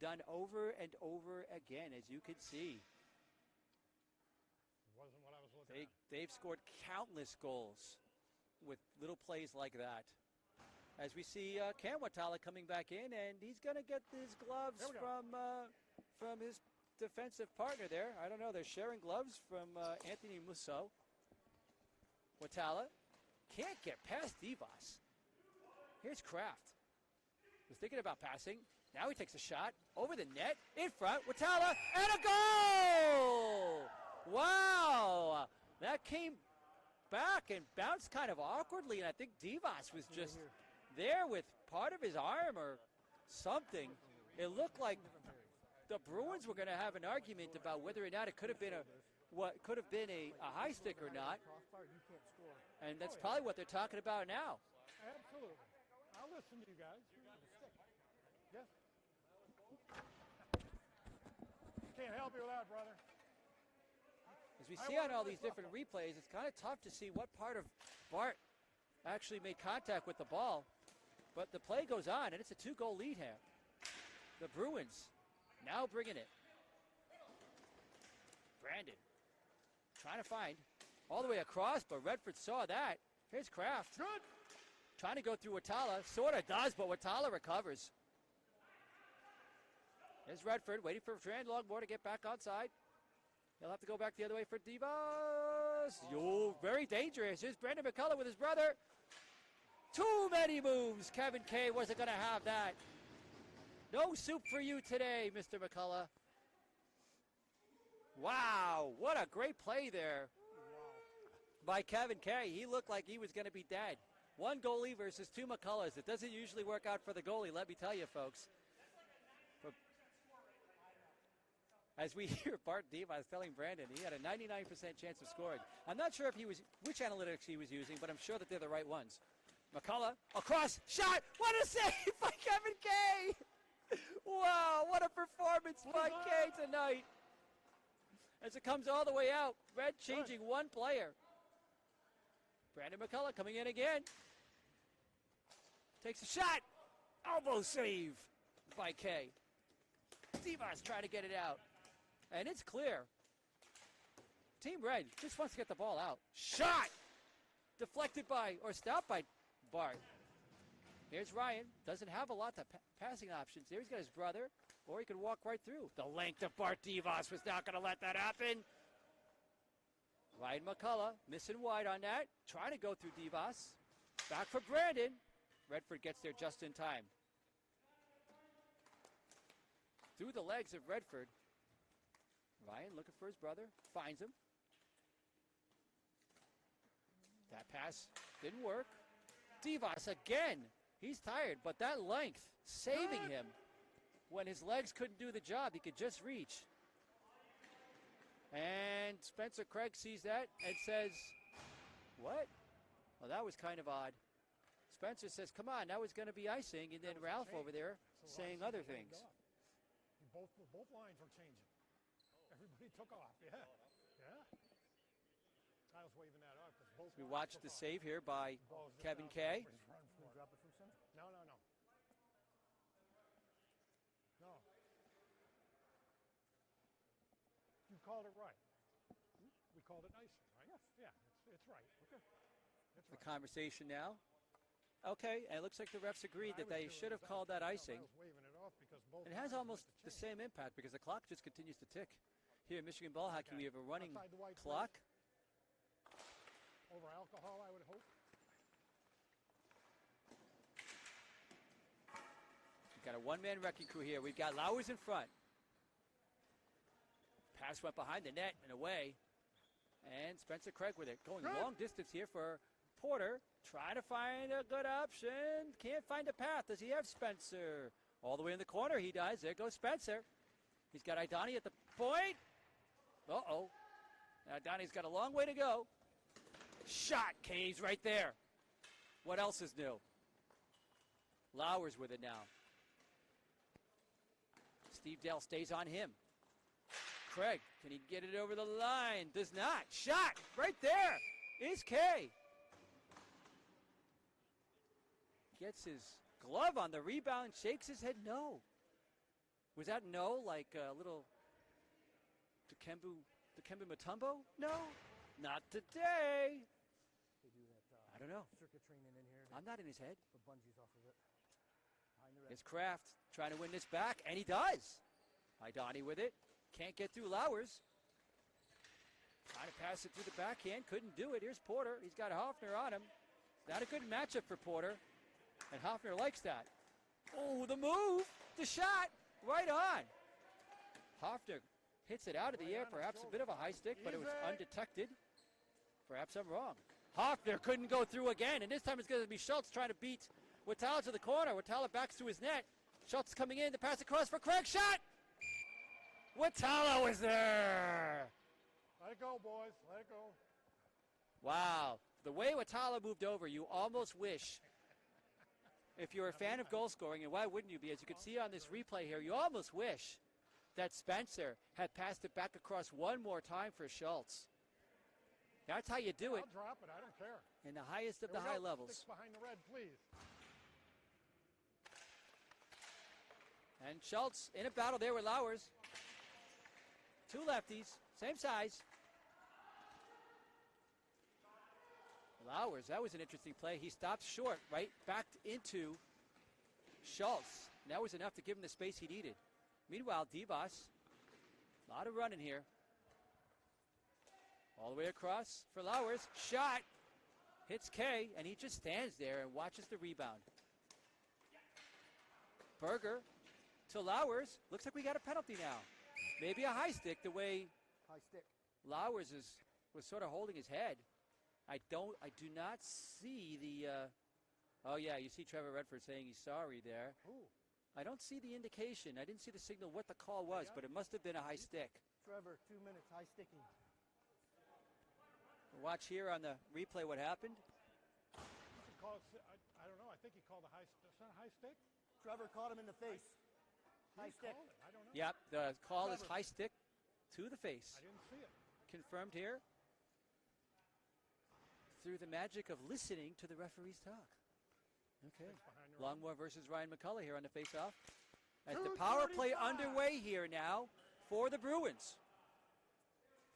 Speaker 1: done over and over again, as you can see.
Speaker 2: Wasn't what I was looking at.
Speaker 1: They've scored countless goals with little plays like that. As we see Cam Watala coming back in, and he's going to get his gloves from his defensive partner there. I don't know. They're sharing gloves from Anthony Musso. Watala can't get past Divas. Here's Kraft. Was thinking about passing. Now he takes a shot over the net, in front, Watala, and a goal! Wow! That came back and bounced kind of awkwardly, and I think Divas was just there with part of his arm or something. It looked like the Bruins were going to have an argument about whether or not it could have been a high stick or not, and that's probably what they're talking about now.
Speaker 2: Absolutely. I'll listen to you guys. Yes. Can't help you with that, brother.
Speaker 1: As we see on all these different replays, it's kind of tough to see what part of Bart actually made contact with the ball. But the play goes on, and it's a 2-goal lead here. The Bruins now bringing it. Brandon trying to find all the way across, but Redford saw that. Here's Kraft.
Speaker 2: Good.
Speaker 1: Trying to go through Watala. Sort of does, but Watala recovers. There's Redford waiting for Strand Longmore to get back outside. He'll have to go back the other way for Divas. Yo, very dangerous. Here's Brandon McCullough with his brother. Too many moves. Kevin Kay wasn't going to have that. No soup for you today, Mr. McCullough. Wow, what a great play there by Kevin Kay. He looked like he was going to be dead. One goalie versus two McCulloughs. It doesn't usually work out for the goalie, let me tell you, folks. But as we hear Bart Divas telling Brandon, he had a 99% chance of scoring. I'm not sure which analytics he was using, but I'm sure that they're the right ones. McCullough, across, shot, what a save by Kevin Kay! Wow, what a performance by Kay tonight. As it comes all the way out, Red changing one player. Brandon McCullough coming in again. Takes a shot, elbow save by Kay. Divas trying to get it out. And it's clear. Team Red just wants to get the ball out. Shot! Deflected by, or stopped by Bart. Here's Ryan. Doesn't have a lot of passing options. There he's got his brother, or he could walk right through. The length of Bart Divas was not going to let that happen. Ryan McCullough missing wide on that. Trying to go through Divas. Back for Brandon. Redford gets there just in time. Through the legs of Redford. Ryan looking for his brother. Finds him. That pass didn't work. Divas again. He's tired, but that length saving him when his legs couldn't do the job. He could just reach. And Spencer Craig sees that and says, what? Well, that was kind of odd. Spencer says, come on, that was going to be icing. And then Ralph over there saying other things.
Speaker 2: Both lines were changing. Everybody took off, yeah. I was waving that off.
Speaker 1: We watched the save here by Kevin Kay.
Speaker 2: No. You called it right. We called it icing, right? Yes. Yeah, it's right. Okay.
Speaker 1: The conversation now. Okay, and it looks like the refs agreed that they should have called that icing. It has almost the same impact because the clock just continues to tick. Here in Michigan ball hockey, we have a running clock.
Speaker 2: Over alcohol, I would hope.
Speaker 1: We've got a one-man wrecking crew here. We've got Lowers in front. Pass went behind the net and away. And Spencer Craig with it. Going long distance here for Porter. Trying to find a good option. Can't find a path. Does he have Spencer? All the way in the corner he does. There goes Spencer. He's got Idani at the point. Uh-oh. Now Idani's got a long way to go. Shot. Kay's right there. What else is new? Lowers with it now. Steve Dell stays on him. Craig, can he get it over the line? Does not. Shot. Right there is Kay. Gets his glove on the rebound, shakes his head no. Was that no, like a little Dikembe Mutombo? No, not today.
Speaker 4: They do that.
Speaker 1: I don't know.
Speaker 4: Circuit training in here.
Speaker 1: I'm not in his head.
Speaker 4: Put bungees off of it. Behind the red.
Speaker 1: It's Kraft trying to win this back, and he does. Idani with it. Can't get through Lowers. Trying to pass it through the backhand. Couldn't do it. Here's Porter. He's got Hoffner on him. Not a good matchup for Porter. And Hoffner likes that. Oh, the move. The shot. Right on. Hoffner hits it out of the air. Perhaps a bit of a high stick, but it was undetected. Perhaps I'm wrong. Hoffner couldn't go through again. And this time it's going to be Schultz trying to beat Watala to the corner. Watala backs to his net. Schultz coming in. The pass across for Craig. Shot. Watala was there.
Speaker 2: Let it go, boys. Let it go.
Speaker 1: Wow. The way Watala moved over, you almost wish, if you're a fan of goal scoring, and why wouldn't you be? As you can see on this replay here, you almost wish that Spencer had passed it back across one more time for Schultz. That's how you do it
Speaker 2: I'll drop it. I don't care.
Speaker 1: in the highest of
Speaker 2: Here
Speaker 1: the
Speaker 2: we
Speaker 1: high
Speaker 2: go.
Speaker 1: levels.
Speaker 2: Sticks behind the red, please.
Speaker 1: And Schultz in a battle there with Lowers. Two lefties, same size. Lowers, that was an interesting play. He stopped short, right? Backed into Schultz. And that was enough to give him the space he needed. Meanwhile, Divas, a lot of running here. All the way across for Lowers. Shot. Hits K, and he just stands there and watches the rebound. Berger to Lowers. Looks like we got a penalty now. Maybe a high stick the way
Speaker 4: High stick.
Speaker 1: Lowers was sort of holding his head. I do not see the, oh yeah, you see Trevor Redford saying he's sorry there.
Speaker 2: Ooh.
Speaker 1: I don't see the indication. I didn't see the signal what the call was, but it must have been a high stick.
Speaker 4: Trevor, 2 minutes. High sticking.
Speaker 1: Watch here on the replay what happened.
Speaker 2: He called, I don't know. I think he called a high. It's not a high stick.
Speaker 4: Trevor caught him in the face. High
Speaker 2: He
Speaker 4: stick.
Speaker 2: called it. I don't know.
Speaker 1: Yep, the call is
Speaker 4: Trevor.
Speaker 1: high stick to the face.
Speaker 2: I didn't see it.
Speaker 1: Confirmed here through the magic of listening to the referees talk. Okay.
Speaker 2: Sticks behind the red.
Speaker 1: Longmore versus Ryan McCullough here on the face-off. As the power play underway here now for the Bruins.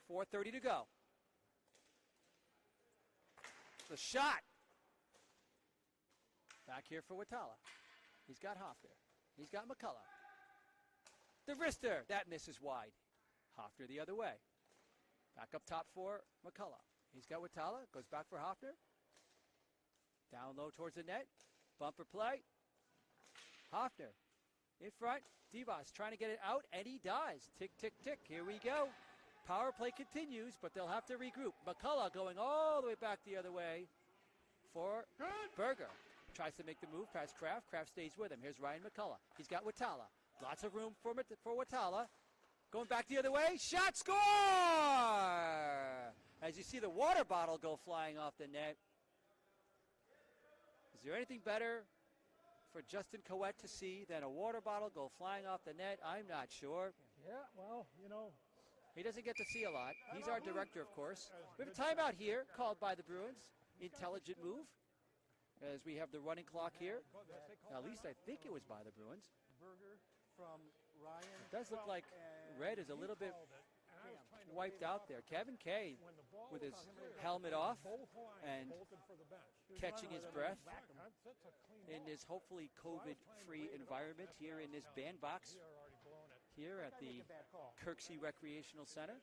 Speaker 1: 4:30 to go. The shot. Back here for Watala. He's got Hoffner. He's got McCullough. The wrister. That misses wide. Hoffner the other way. Back up top for McCullough. He's got Watala. Goes back for Hoffner. Down low towards the net. Bumper play. Hoffner in front. Divas trying to get it out, and he does. Tick, tick, tick. Here we go. Power play continues, but they'll have to regroup. McCullough going all the way back the other way for Berger. Tries to make the move past Kraft. Kraft stays with him. Here's Ryan McCullough. He's got Watala. Lots of room for Watala. Going back the other way. Shot, score! As you see the water bottle go flying off the net. Is there anything better for Justin Coette to see than a water bottle go flying off the net? I'm not sure.
Speaker 2: Yeah, well, you know.
Speaker 1: He doesn't get to see a lot. He's our director, of course. We have a timeout here called by the Bruins. Intelligent move. As we have the running clock here. At least I think it was by the Bruins.
Speaker 4: Berger from Ryan.
Speaker 1: It does look like Red is a little bit wiped out there. Kevin Kay with his helmet off and catching his breath in this hopefully COVID-free environment here in this bandbox here at the Kirksey Recreational Center.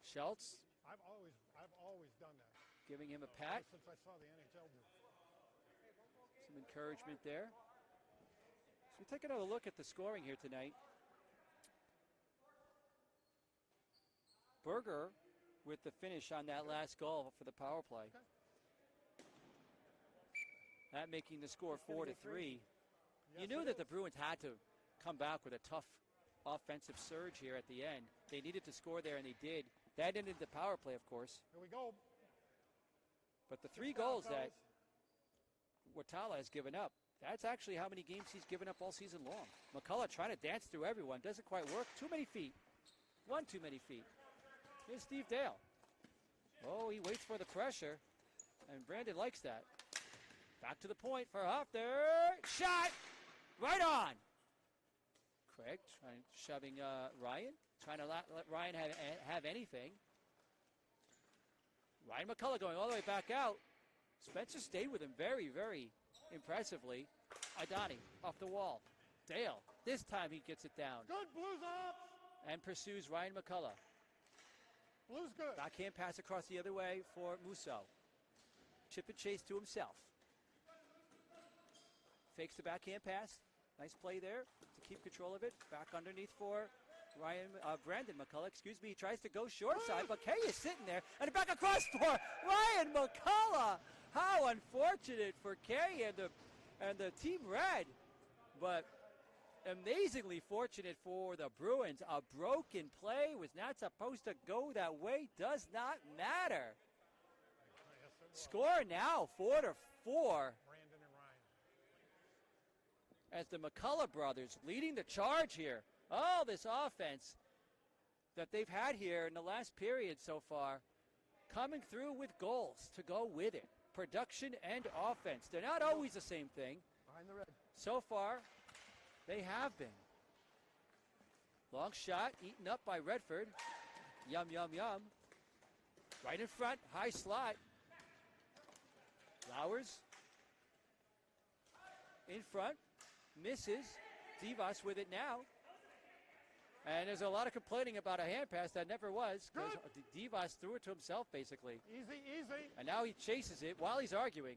Speaker 1: Schultz
Speaker 2: I've always done that.
Speaker 1: giving him a pat.
Speaker 2: Since I saw the NHL do it.
Speaker 1: Some encouragement there. So we take another look at the scoring here tonight. Berger with the finish on that last goal for the power play. That making the score 4-3. You knew that the Bruins had to come back with a tough offensive surge here at the end. They needed to score there, and they did. That ended the power play, of course.
Speaker 2: Here we go.
Speaker 1: But the 3 goals that Watala has given up, that's actually how many games he's given up all season long. McCullough trying to dance through everyone. Doesn't quite work. Too many feet. One too many feet. Here's Steve Dale. Oh, he waits for the pressure, and Brandon likes that. Back to the point for Hofner. Shot! Right on! Craig shoving Ryan. Trying to let Ryan have anything. Ryan McCullough going all the way back out. Spencer stayed with him very, very impressively. Idani off the wall. Dale, this time he gets it down.
Speaker 2: Good, Blues up.
Speaker 1: And pursues Ryan McCullough.
Speaker 2: Blues good.
Speaker 1: Backhand pass across the other way for Musso. Chip and chase to himself. Fakes the backhand pass. Nice play there to keep control of it. Back underneath for Brandon McCullough, excuse me. He tries to go short side, but Kay is sitting there. And back across for Ryan McCullough. How unfortunate for Kay and the Team Red. But amazingly fortunate for the Bruins. A broken play was not supposed to go that way. Does not matter. Score now 4-4.
Speaker 2: Brandon and Ryan.
Speaker 1: As the McCullough brothers leading the charge here. Oh, this offense that they've had here in the last period so far, coming through with goals to go with it. Production and offense. They're not always the same thing.
Speaker 4: Behind the red.
Speaker 1: So far, they have been. Long shot, eaten up by Redford. Yum, yum, yum. Right in front, high slot. Flowers. In front, misses. Divas with it now. And there's a lot of complaining about a hand pass that never was, because Divas threw it to himself, basically.
Speaker 2: Easy, easy.
Speaker 1: And now he chases it while he's arguing.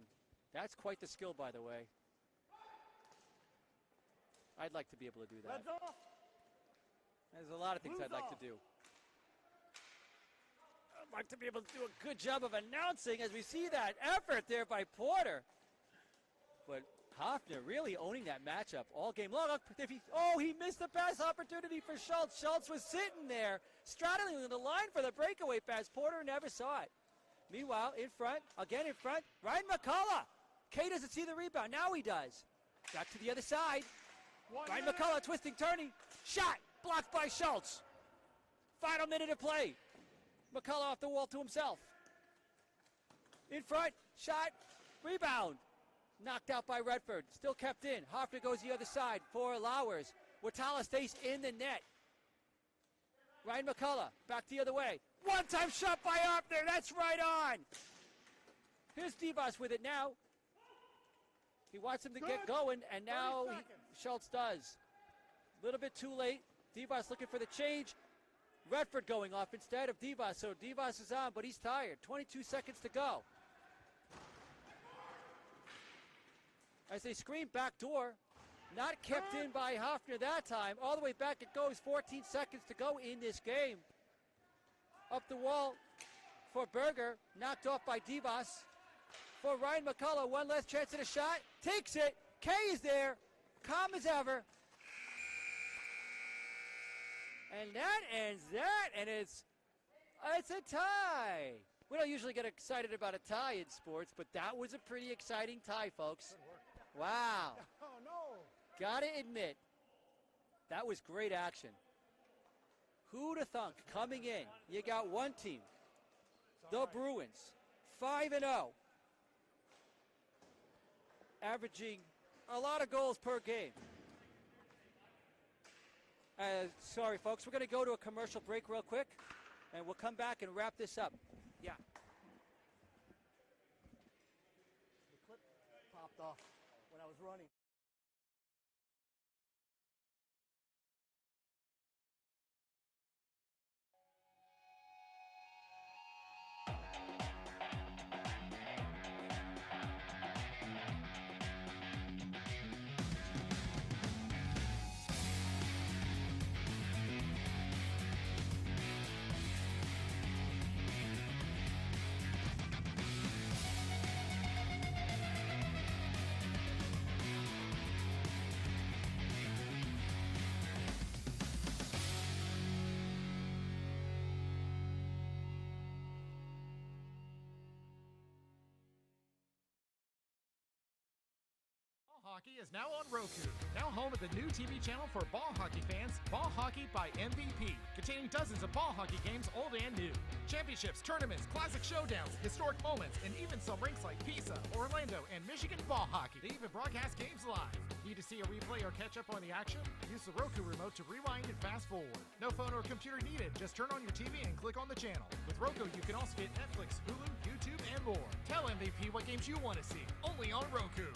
Speaker 1: That's quite the skill, by the way. I'd like to be able to do that.
Speaker 4: Red's off.
Speaker 1: There's a lot of things
Speaker 4: Blues
Speaker 1: I'd like
Speaker 4: off.
Speaker 1: to do. I'd like to be able to do a good job of announcing as we see that effort there by Porter. But Hofner really owning that matchup all game long. He missed the pass opportunity for Schultz. Schultz was sitting there, straddling the line for the breakaway pass. Porter never saw it. Meanwhile, in front, again in front, Ryan McCullough. Kay doesn't see the rebound. Now he does. Back to the other side. Ryan McCullough twisting, turning. Shot blocked by Schultz. Final minute of play. McCullough off the wall to himself. In front, shot, rebound. Knocked out by Redford. Still kept in. Hofner goes the other side for Lowers. Watala stays in the net. Ryan McCullough back the other way. One-time shot by Hofner. That's right on. Here's Divas with it now. He wants him to get going, and now Schultz does. A little bit too late. Divas looking for the change. Redford going off instead of Divas, so Divas is on, but he's tired. 22 seconds to go. As they scream back door, not kept in by Hofner that time. All the way back it goes, 14 seconds to go in this game. Up the wall for Berger, knocked off by Divas. For Ryan McCullough, one last chance at a shot. Takes it. Kay is there, calm as ever. And that ends that, and it's a tie. We don't usually get excited about a tie in sports, but that was a pretty exciting tie, folks. Wow.
Speaker 2: Oh, no.
Speaker 1: Gotta admit, that was great action. Who'd have thunk coming in? You got one team, the Bruins, 5-0, averaging a lot of goals per game. Sorry, folks, we're going to go to a commercial break real quick, and we'll come back and wrap this up. Yeah.
Speaker 4: The clip popped off when I was running.
Speaker 3: Hockey is now on Roku. Now home of the new TV channel for ball hockey fans, Ball Hockey by MVP. Containing dozens of ball hockey games, old and new. Championships, tournaments, classic showdowns, historic moments, and even some rinks like Pisa, Orlando, and Michigan ball hockey. They even broadcast games live. Need to see a replay or catch up on the action? Use the Roku remote to rewind and fast forward. No phone or computer needed. Just turn on your TV and click on the channel. With Roku, you can also get Netflix, Hulu, YouTube, and more. Tell MVP what games you want to see. Only on Roku.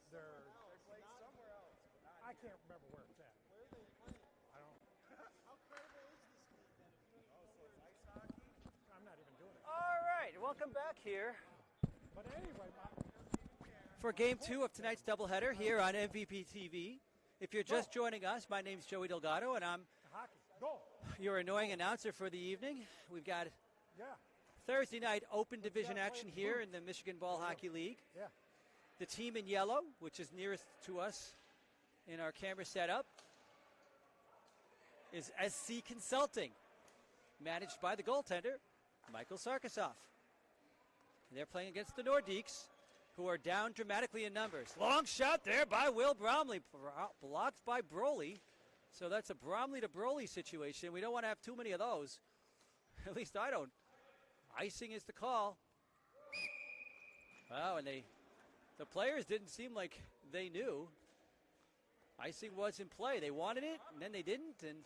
Speaker 2: They're I can't remember where it's at.
Speaker 4: Where are they playing?
Speaker 2: I don't.
Speaker 4: How credible is this league then? If you don't so it's ice hockey?
Speaker 2: I'm not even doing it.
Speaker 1: All right, welcome back here
Speaker 2: But anyway,
Speaker 1: for Game 2 of tonight's doubleheader here on MVP TV. If you're just joining us, my name's Joey Delgado, and I'm
Speaker 2: hockey. Go.
Speaker 1: your annoying announcer for the evening. We've got
Speaker 2: Yeah.
Speaker 1: Thursday night open division action here in the Michigan Ball Hockey League.
Speaker 2: Yeah.
Speaker 1: The team in yellow, which is nearest to us in our camera setup, is SC Consulting, managed by the goaltender, Michael Sarkisoff. They're playing against the Nordiques, who are down dramatically in numbers. Long shot there by Will Bromley, blocked by Broly. So that's a Bromley to Broly situation. We don't want to have too many of those. At least I don't. Icing is the call. Wow, and the players didn't seem like they knew. Icing was in play. They wanted it, and then they didn't, and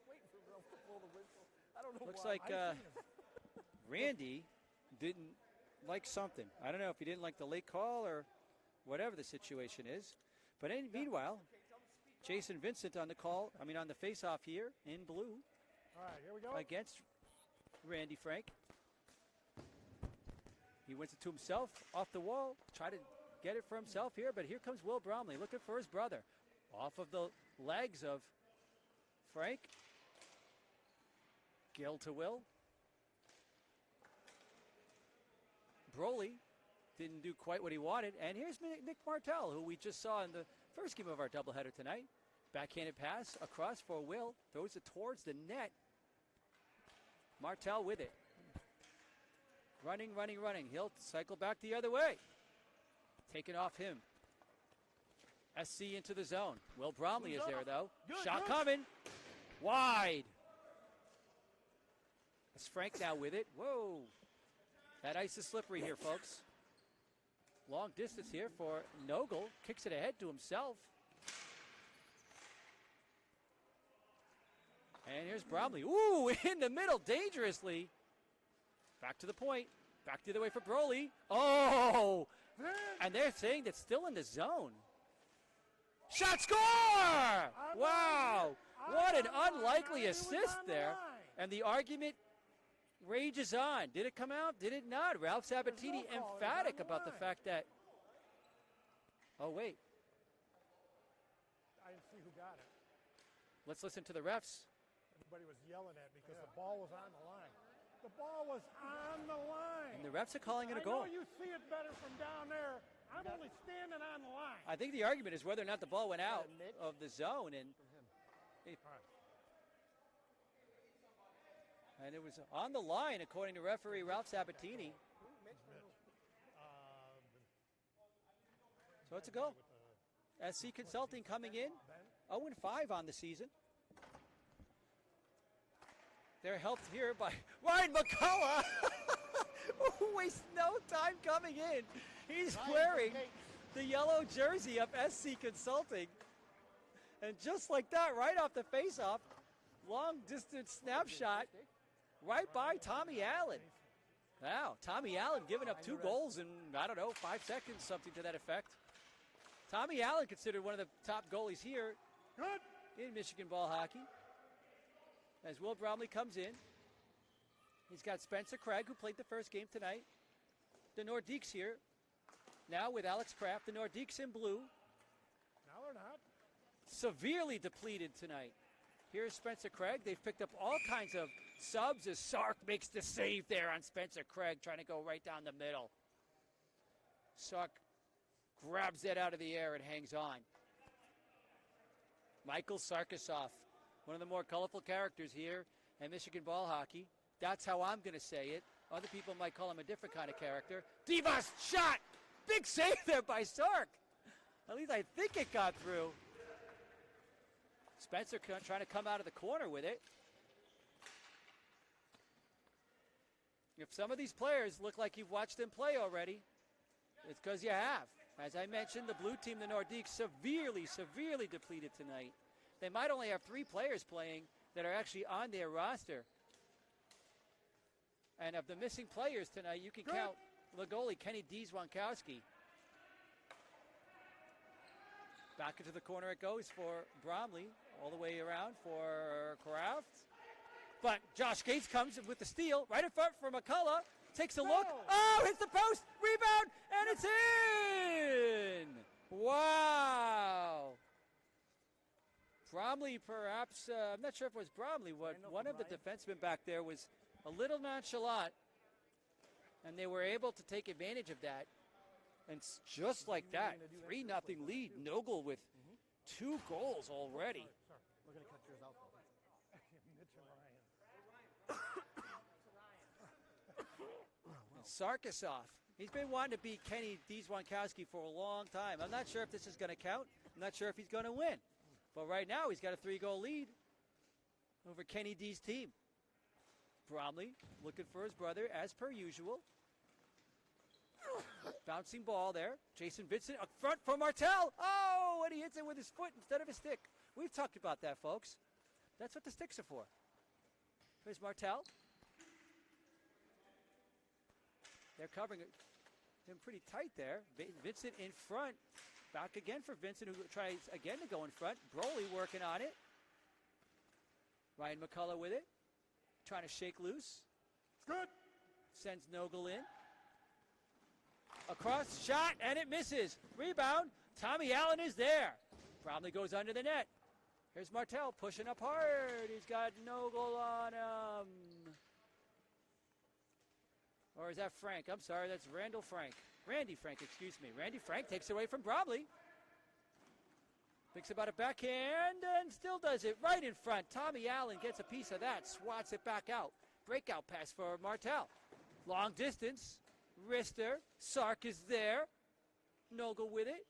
Speaker 4: Waiting for Ralph to blow the whistle. I don't know
Speaker 1: looks
Speaker 4: why.
Speaker 1: like Randy didn't like something. I don't know if he didn't like the late call or whatever the situation is. But meanwhile, Jason Vincent on the call, on the face-off here in blue
Speaker 2: All right, here we go.
Speaker 1: against Randy Frank. He wins it to himself off the wall, try to get it for himself here, but here comes Will Bromley looking for his brother. Off of the legs of Frank. Gill to Will. Broly didn't do quite what he wanted, and here's Nick Martell, who we just saw in the first game of our doubleheader tonight. Backhanded pass across for Will, throws it towards the net. Martell with it. Running. He'll cycle back the other way. Taken off him. SC into the zone. Will Bromley is there, though. Shot coming. Wide. That's Frank now with it. Whoa. That ice is slippery here, folks. Long distance here for Nogel. Kicks it ahead to himself. And here's Bromley. Ooh, in the middle, dangerously. Back to the point. Back the other way for Broly. Oh! And they're saying that's still in the zone. Shot score! Wow! What an unlikely assist there. And the argument rages on. Did it come out? Did it not? Ralph Sabatini emphatic about the fact that. Oh, wait.
Speaker 2: I didn't see who got it.
Speaker 1: Let's listen to the refs.
Speaker 2: Everybody was yelling at it because the ball was on the line. The ball was on the line.
Speaker 1: And the refs are calling it a goal.
Speaker 2: I know you see it better from down there. I'm only standing on the line.
Speaker 1: I think the argument is whether or not the ball went out of the zone. And it was on the line, according to referee Ralph Sabatini. So it's a goal. SC Consulting coming in, 0-5 on the season. They're helped here by Ryan McCullough, who wastes no time coming in. He's wearing the yellow jersey of SC Consulting. And just like that, right off the face-off, long-distance snapshot, right by Tommy Allen. Wow, Tommy Allen giving up 2 goals in, 5 seconds, something to that effect. Tommy Allen considered one of the top goalies here in Michigan ball hockey. As Will Bromley comes in, he's got Spencer Craig, who played the first game tonight. The Nordiques here, now with Alex Kraft. The Nordiques in blue.
Speaker 2: No, they're not.
Speaker 1: Severely depleted tonight. Here's Spencer Craig. They've picked up all kinds of subs as Sark makes the save there on Spencer Craig, trying to go right down the middle. Sark grabs it out of the air and hangs on. Michael Sarkisoff, one of the more colorful characters here in Michigan ball hockey. That's how I'm going to say it. Other people might call him a different kind of character. Divas shot! Big save there by Sark. At least I think it got through. Spencer trying to come out of the corner with it. If some of these players look like you've watched them play already, it's because you have. As I mentioned, the blue team, the Nordiques, severely depleted tonight. They might only have 3 players playing that are actually on their roster. And of the missing players tonight, you can count the goalie, Kenny Dzwonkowski. Back into the corner it goes for Bromley. All the way around for Kraft. But Josh Gates comes with the steal right in front for McCullough. Takes a look. Oh, hits the post. Rebound. And it's in. Wow. Bromley perhaps, I'm not sure if it was Bromley. One of the defensemen back there was a little nonchalant. And they were able to take advantage of that. And just like that, 3-0 lead. Nogel with 2 goals already.
Speaker 4: We're going to cut yours out, though.
Speaker 2: Mitch and Ryan.
Speaker 1: Sarkisov. He's been wanting to beat Kenny Dzwonkowski for a long time. I'm not sure if this is going to count. I'm not sure if he's going to win. But right now, he's got a 3-goal lead over Kenny D's team. Bromley looking for his brother, as per usual. Bouncing ball there. Jason Vincent up front for Martel. Oh, and he hits it with his foot instead of his stick. We've talked about that, folks. That's what the sticks are for. Here's Martel. They're covering him pretty tight there. Vincent in front. Back again for Vincent, who tries again to go in front. Broly working on it. Ryan McCullough with it. Trying to shake loose.
Speaker 2: It's good.
Speaker 1: Sends Nogel in. Across, shot, and it misses. Rebound. Tommy Allen is there. Bromley goes under the net. Here's Martel pushing up hard. He's got Nogel on him. Or is that Frank? I'm sorry, that's Randy Frank, excuse me. Randy Frank takes it away from Bromley. Thinks about a backhand and still does it right in front. Tommy Allen gets a piece of that, swats it back out. Breakout pass for Martel. Long distance. Wrister. Sark is there. Nogel with it.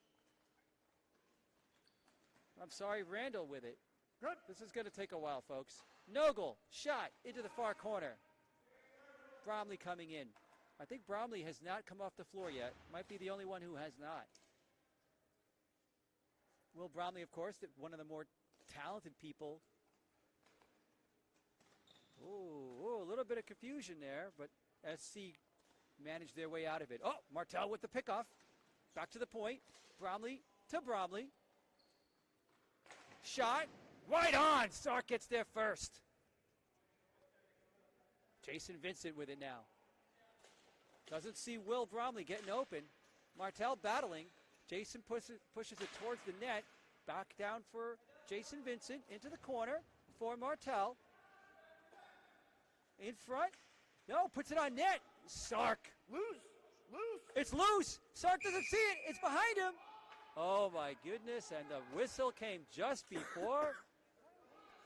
Speaker 1: I'm sorry, Randall with it.
Speaker 2: Good.
Speaker 1: This is going to take a while, folks. Nogel, shot into the far corner. Bromley coming in. I think Bromley has not come off the floor yet. Might be the only one who has not. Will Bromley, of course, one of the more talented people. Oh, a little bit of confusion there, but SC managed their way out of it. Oh, Martel with the pickoff. Back to the point. Bromley to Bromley. Shot. Right on. Sark gets there first. Jason Vincent with it now. Doesn't see Will Bromley getting open. Martel battling. Jason pushes it towards the net. Back down for Jason Vincent. Into the corner for Martel. In front. No, puts it on net. Sark.
Speaker 4: Loose.
Speaker 1: It's loose. Sark doesn't see it. It's behind him. Oh, my goodness. And the whistle came just before.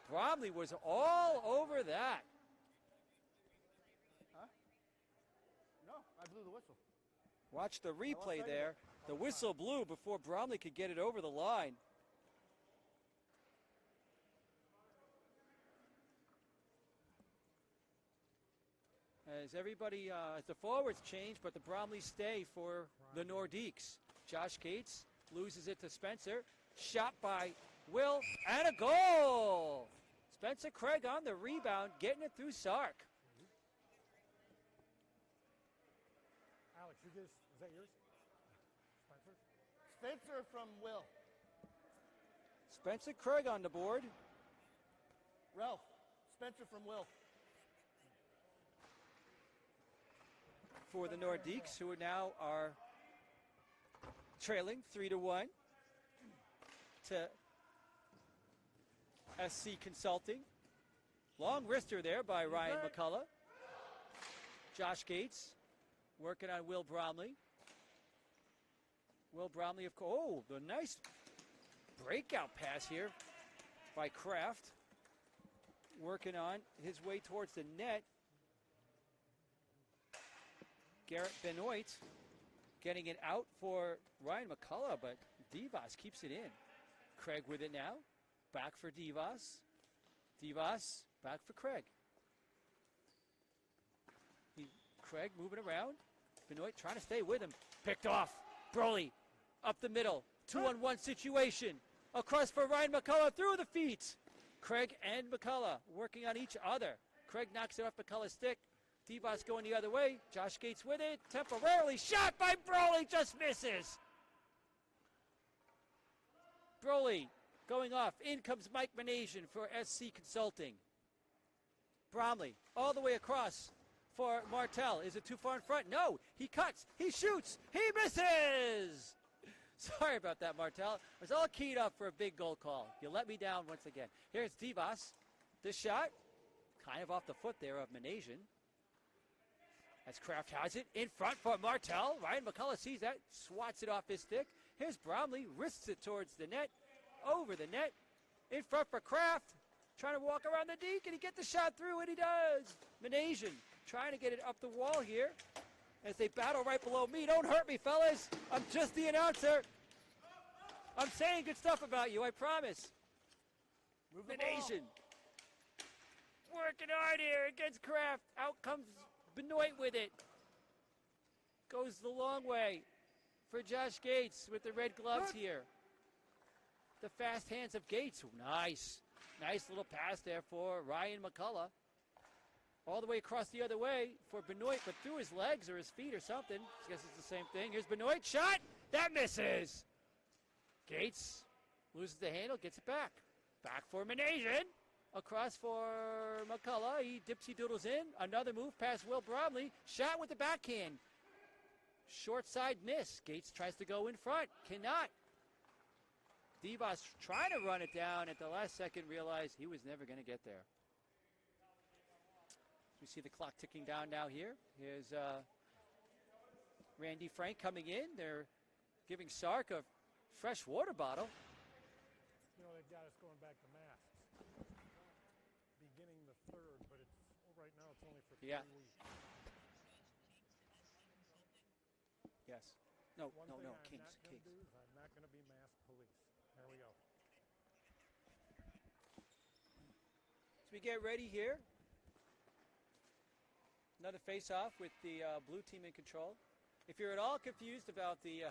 Speaker 1: Bromley was all over that.
Speaker 4: No, I blew the whistle.
Speaker 1: Watch the replay there. The whistle blew before Bromley could get it over the line. As everybody, as the forwards change, but the Bromley stay for the Nordiques. Josh Cates loses it to Spencer. Shot by Will, and a goal! Spencer Craig on the rebound, getting it through Sark.
Speaker 2: Alex, is that yours? Spencer?
Speaker 4: Spencer from Will.
Speaker 1: Spencer Craig on the board.
Speaker 4: Ralph. Spencer from Will.
Speaker 1: For the Nordiques, who now are trailing 3-1 to SC Consulting. Long wrister there by Ryan McCullough. Josh Gates working on Will Bromley. Will Bromley, of course. Oh, the nice breakout pass here by Kraft. Working on his way towards the net. Garrett Benoit getting it out for Ryan McCullough, but Divas keeps it in. Craig with it now. Back for Divas. Divas back for Craig. Craig moving around. Benoit trying to stay with him. Picked off. Broly up the middle. 2-on-1 situation. Across for Ryan McCullough through the feet. Craig and McCullough working on each other. Craig knocks it off McCullough's stick. Divas going the other way. Josh Gates with it. Temporarily shot by Broly. Just misses. Broly going off. In comes Mike Manasian for SC Consulting. Bromley all the way across for Martel. Is it too far in front? No. He cuts. He shoots. He misses. Sorry about that, Martel. I was all keyed up for a big goal call. You let me down once again. Here's Divas. This shot, kind of off the foot there of Manasian. As Kraft has it in front for Martel. Ryan McCullough sees that, swats it off his stick. Here's Bromley, wrists it towards the net, over the net, in front for Kraft. Trying to walk around the D. Can he get the shot through? And he does. Manasian trying to get it up the wall here as they battle right below me. Don't hurt me, fellas. I'm just the announcer. I'm saying good stuff about you, I promise. Manasian working hard here against Kraft. Out comes Benoit with it. Goes the long way for Josh Gates with the red gloves here. The fast hands of Gates. Nice. Nice little pass there for Ryan McCullough. All the way across the other way for Benoit, but through his legs or his feet or something. I guess it's the same thing. Here's Benoit. Shot. That misses. Gates loses the handle, gets it back. Back for Manasian. Across for McCullough. He dipsy doodles in. Another move past Will Bromley. Shot with the backhand. Short side miss. Gates tries to go in front. Cannot. Divas trying to run it down. At the last second realized he was never going to get there. We see the clock ticking down now here. Here's Randy Frank coming in. They're giving Sark a fresh water bottle.
Speaker 2: You know, they've got us going back to masks. Beginning the 3rd, but it's right now it's only for 3 weeks.
Speaker 1: Yes. No,
Speaker 2: One
Speaker 1: no,
Speaker 2: thing
Speaker 1: no.
Speaker 2: I'm
Speaker 1: Kings,
Speaker 2: not gonna
Speaker 1: Kings.
Speaker 2: do is I'm not going to be mask police. There we go.
Speaker 1: So we get ready here. Another face-off with the blue team in control. If you're at all confused about the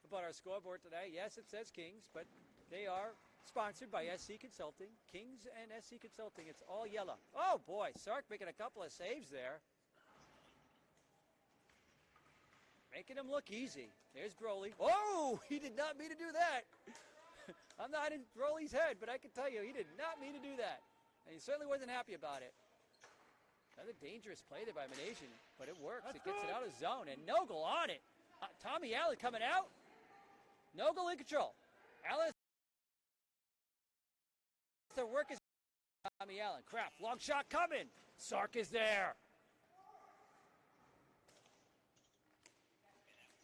Speaker 1: about our scoreboard today, yes, it says Kings, but they are sponsored by SC Consulting. Kings and SC Consulting. It's all yellow. Oh, boy. Sark making a couple of saves there. Making him look easy. There's Broly. Oh, he did not mean to do that. I'm not in Broly's head, but I can tell you he did not mean to do that. And he certainly wasn't happy about it. Another dangerous play there by Manasian, but it works. It gets it out of zone, and Nogel on it. Tommy Allen coming out. Nogel in control. Allen. The work is Tommy Allen. Kraft, long shot coming. Sark is there.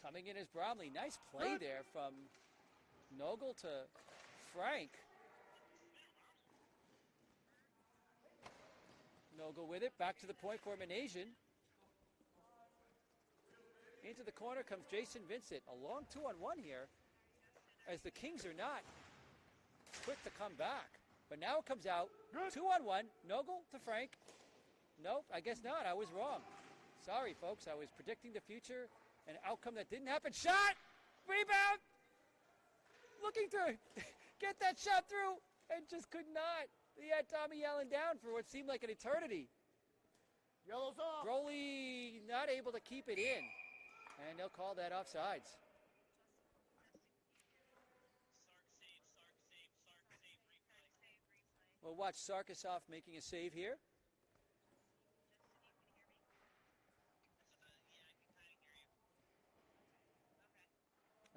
Speaker 1: Coming in is Bromley. Nice play there from Nogel to Frank. Nogel with it. Back to the point for Manasian. Into the corner comes Jason Vincent. A long 2-on-1 here, as the Kings are not quick to come back. But now it comes out. 2-on-1. Nogel to Frank. Nope, I guess not. I was wrong. Sorry, folks. I was predicting the future. An outcome that didn't happen. Shot! Rebound! Looking to get that shot through and just could not. He had Tommy Allen down for what seemed like an eternity.
Speaker 4: Yellow's off.
Speaker 1: Broly not able to keep it in. And they'll call that offsides. We'll watch Sarkisov making a save here.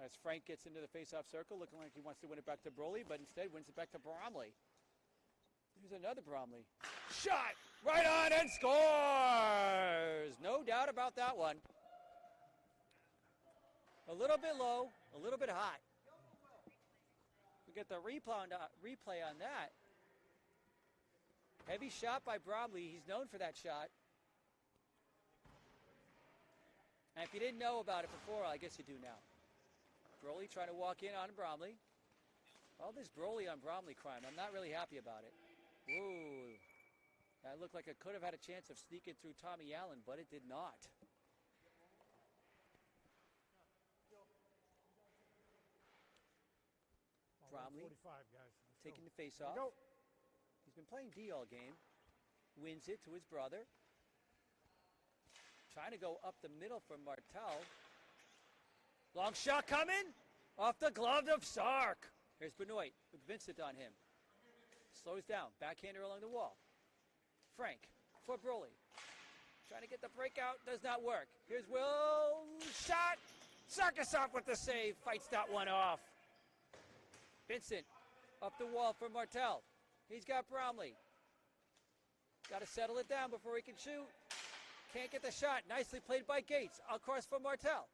Speaker 1: As Frank gets into the face-off circle, looking like he wants to win it back to Broly, but instead wins it back to Bromley. Here's another Bromley. Shot! Right on and scores! No doubt about that one. A little bit low, a little bit hot. We get the replay on that. Heavy shot by Bromley. He's known for that shot. And if you didn't know about it before, I guess you do now. Broly trying to walk in on Bromley. All this Broly on Bromley crime. I'm not really happy about it. Whoa. That looked like it could have had a chance of sneaking through Tommy Allen, but it did not. Bromley taking the face off. He's been playing D all game. Wins it to his brother. Trying to go up the middle from Martel. Long shot coming off the glove of Sark. Here's Benoit with Vincent on him. Slows down. Backhander along the wall. Frank for Broly. Trying to get the breakout. Does not work. Here's Will. Shot. Sarkisov with the save. Fights that one off. Vincent up the wall for Martel. He's got Bromley. Got to settle it down before he can shoot. Can't get the shot. Nicely played by Gates. Across for Martel.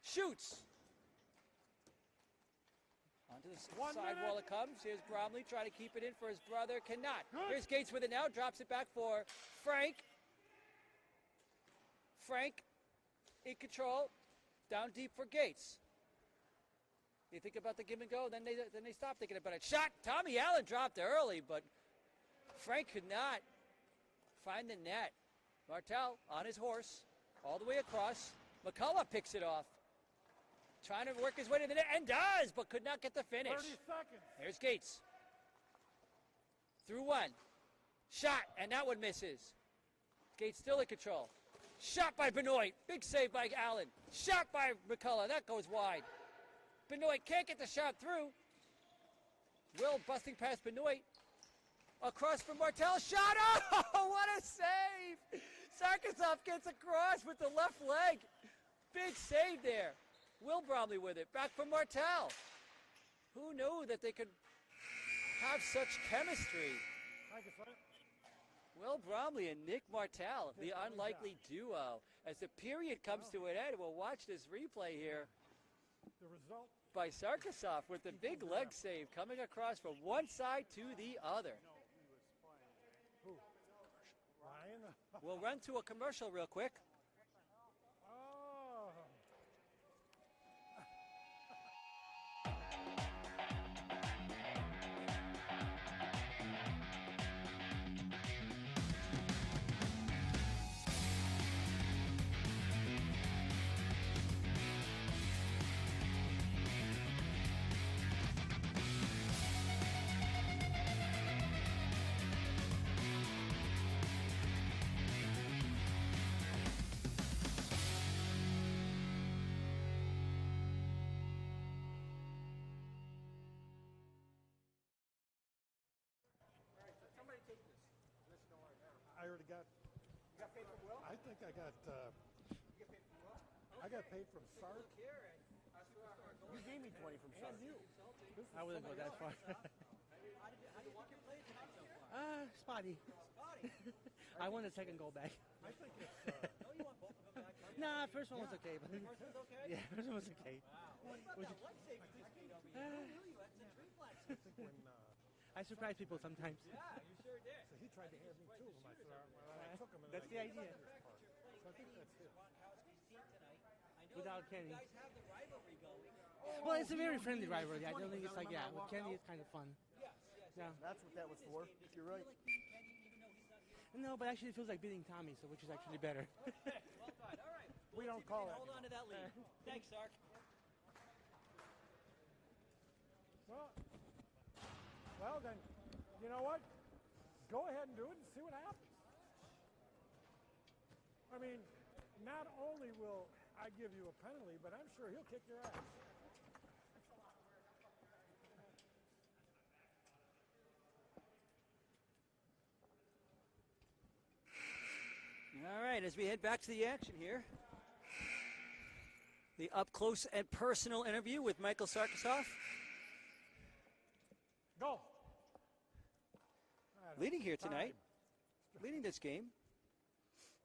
Speaker 1: Shoots. Onto the side wall it comes. Here's Bromley trying to keep it in for his brother. Cannot. Here's Gates with it now. Drops it back for Frank. Frank in control. Down deep for Gates. You think about the give and go, then they stop thinking about it. Shot. Tommy Allen dropped early, but Frank could not find the net. Martel on his horse, all the way across. McCullough picks it off. Trying to work his way to the net, and does, but could not get the finish.
Speaker 2: 30 seconds.
Speaker 1: Here's Gates. Through one. Shot, and that one misses. Gates still in control. Shot by Benoit. Big save by Allen. Shot by McCullough. That goes wide. Benoit can't get the shot through. Will busting past Benoit. Across from Martel. Shot. Oh, what a save. Sarkisov gets across with the left leg. Big save there. Will Bromley with it. Back from Martel. Who knew that they could have such chemistry? Will Bromley and Nick Martel, the unlikely duo. As the period comes to an end, we'll watch this replay here
Speaker 2: The result.
Speaker 1: by Sarkisov with the big leg save coming across from one side to the other.
Speaker 2: Who? Ryan?
Speaker 1: We'll run to a commercial real quick.
Speaker 2: Oh. I already got. You got paid from Will? I think I got.
Speaker 4: You get paid from Will?
Speaker 2: I got paid from Sark.
Speaker 4: You gave me 20 from Sark.
Speaker 2: And you.
Speaker 5: I wouldn't go that far. Spotty. I want a second goal back.
Speaker 2: I think it's.
Speaker 5: Nah, first one was okay. But
Speaker 1: First one's okay?
Speaker 5: yeah, first one was okay.
Speaker 1: What about that leg save you just made over here? Who knew you had such reflexes?
Speaker 2: I think when.
Speaker 5: I surprise people sometimes.
Speaker 1: Yeah, you sure did.
Speaker 2: So he tried to hand me two of them. I said, I took them. And
Speaker 5: That's
Speaker 2: then
Speaker 5: the idea.
Speaker 2: So I think that's it.
Speaker 5: Without Kenny.
Speaker 1: You guys have the rivalry going.
Speaker 5: Well, it's a very friendly rivalry. I don't think it's like, yeah, with Kenny it's kind of fun. Yeah.
Speaker 4: That's what that was for. You're right.
Speaker 5: No, but actually it feels like beating Tommy, so which is actually better.
Speaker 1: Well done. All right.
Speaker 2: We don't call it.
Speaker 1: Hold on to that lead. Thanks, Sark.
Speaker 2: Well, then, you know what? Go ahead and do it and see what happens. I mean, not only will I give you a penalty, but I'm sure he'll kick your ass.
Speaker 1: All right, as we head back to the action here, the up-close and personal interview with Michael Sarkisov.
Speaker 2: Go.
Speaker 1: Leading here tonight, leading this game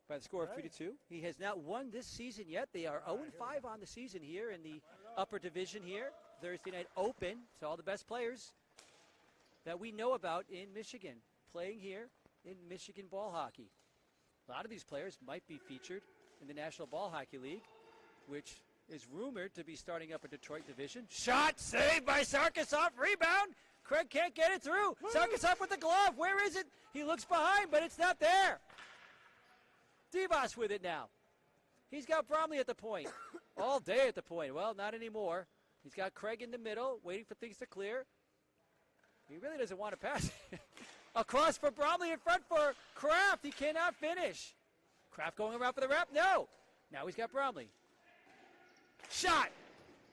Speaker 1: by the score of 3-2. He has not won this season yet. They are 0-5 on the season here in the upper division here. Thursday night open to all the best players that we know about in Michigan, playing here in Michigan ball hockey. A lot of these players might be featured in the National Ball Hockey League, which is rumored to be starting up a Detroit division. Shot saved by Sarkisov. Rebound. Craig can't get it through. Sarkisov with the glove. Where is it? He looks behind, but it's not there. Devos with it now. He's got Bromley at the point. All day at the point. Well, not anymore. He's got Craig in the middle, waiting for things to clear. He really doesn't want to pass. Across for Bromley in front for Kraft. He cannot finish. Kraft going around for the wrap. No. Now he's got Bromley. Shot.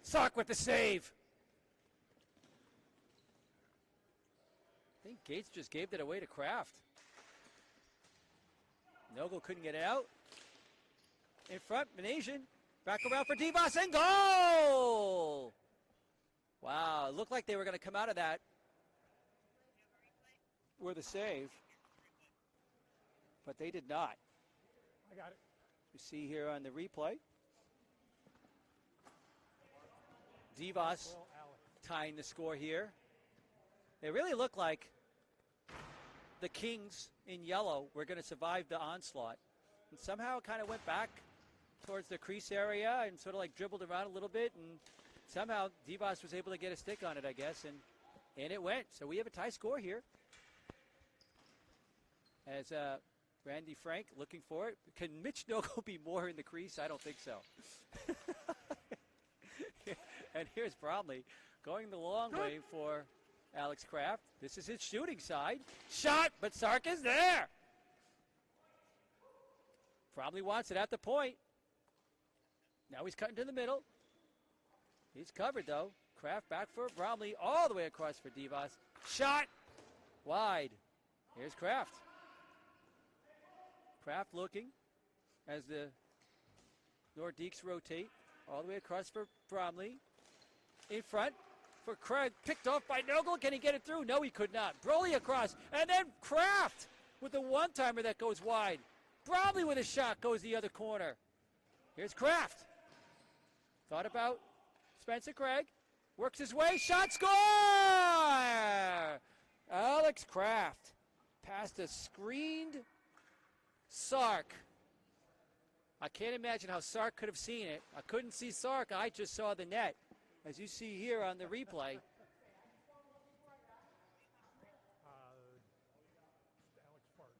Speaker 1: Sark with the save. think Gates just gave that away to Kraft. Nogel couldn't get it out. In front, Venetian. Back around for Devos and goal! Wow, it looked like they were going to come out of that with a save, but they did not.
Speaker 2: I got it.
Speaker 1: You see here on the replay, Devos tying the score here. They really look like the Kings in yellow were going to survive the onslaught. And somehow it kind of went back towards the crease area and sort of like dribbled around a little bit, and somehow Devos was able to get a stick on it, I guess, and it went. So we have a tie score here. As Randy Frank looking for it. Can Mitch Nogel be more in the crease? I don't think so. And here's Bromley going the long way for Alex Kraft. This is his shooting side. Shot, but Sark is there. Bromley wants it at the point. Now he's cutting to the middle. He's covered, though. Kraft back for Bromley all the way across for Devos. Shot, wide. Here's Kraft. Kraft looking as the Nordiques rotate all the way across for Bromley. In front for Craig, picked off by Nogel. Can he get it through? No, he could not. Broly across, and then Kraft with the one-timer that goes wide. Bromley with a shot goes the other corner. Here's Kraft. Thought about Spencer Craig. Works his way, shot, score! Alex Kraft past a screened Sark. I can't imagine how Sark could have seen it. I couldn't see Sark. I just saw the net. As you see here on the replay.
Speaker 2: Alex Bart.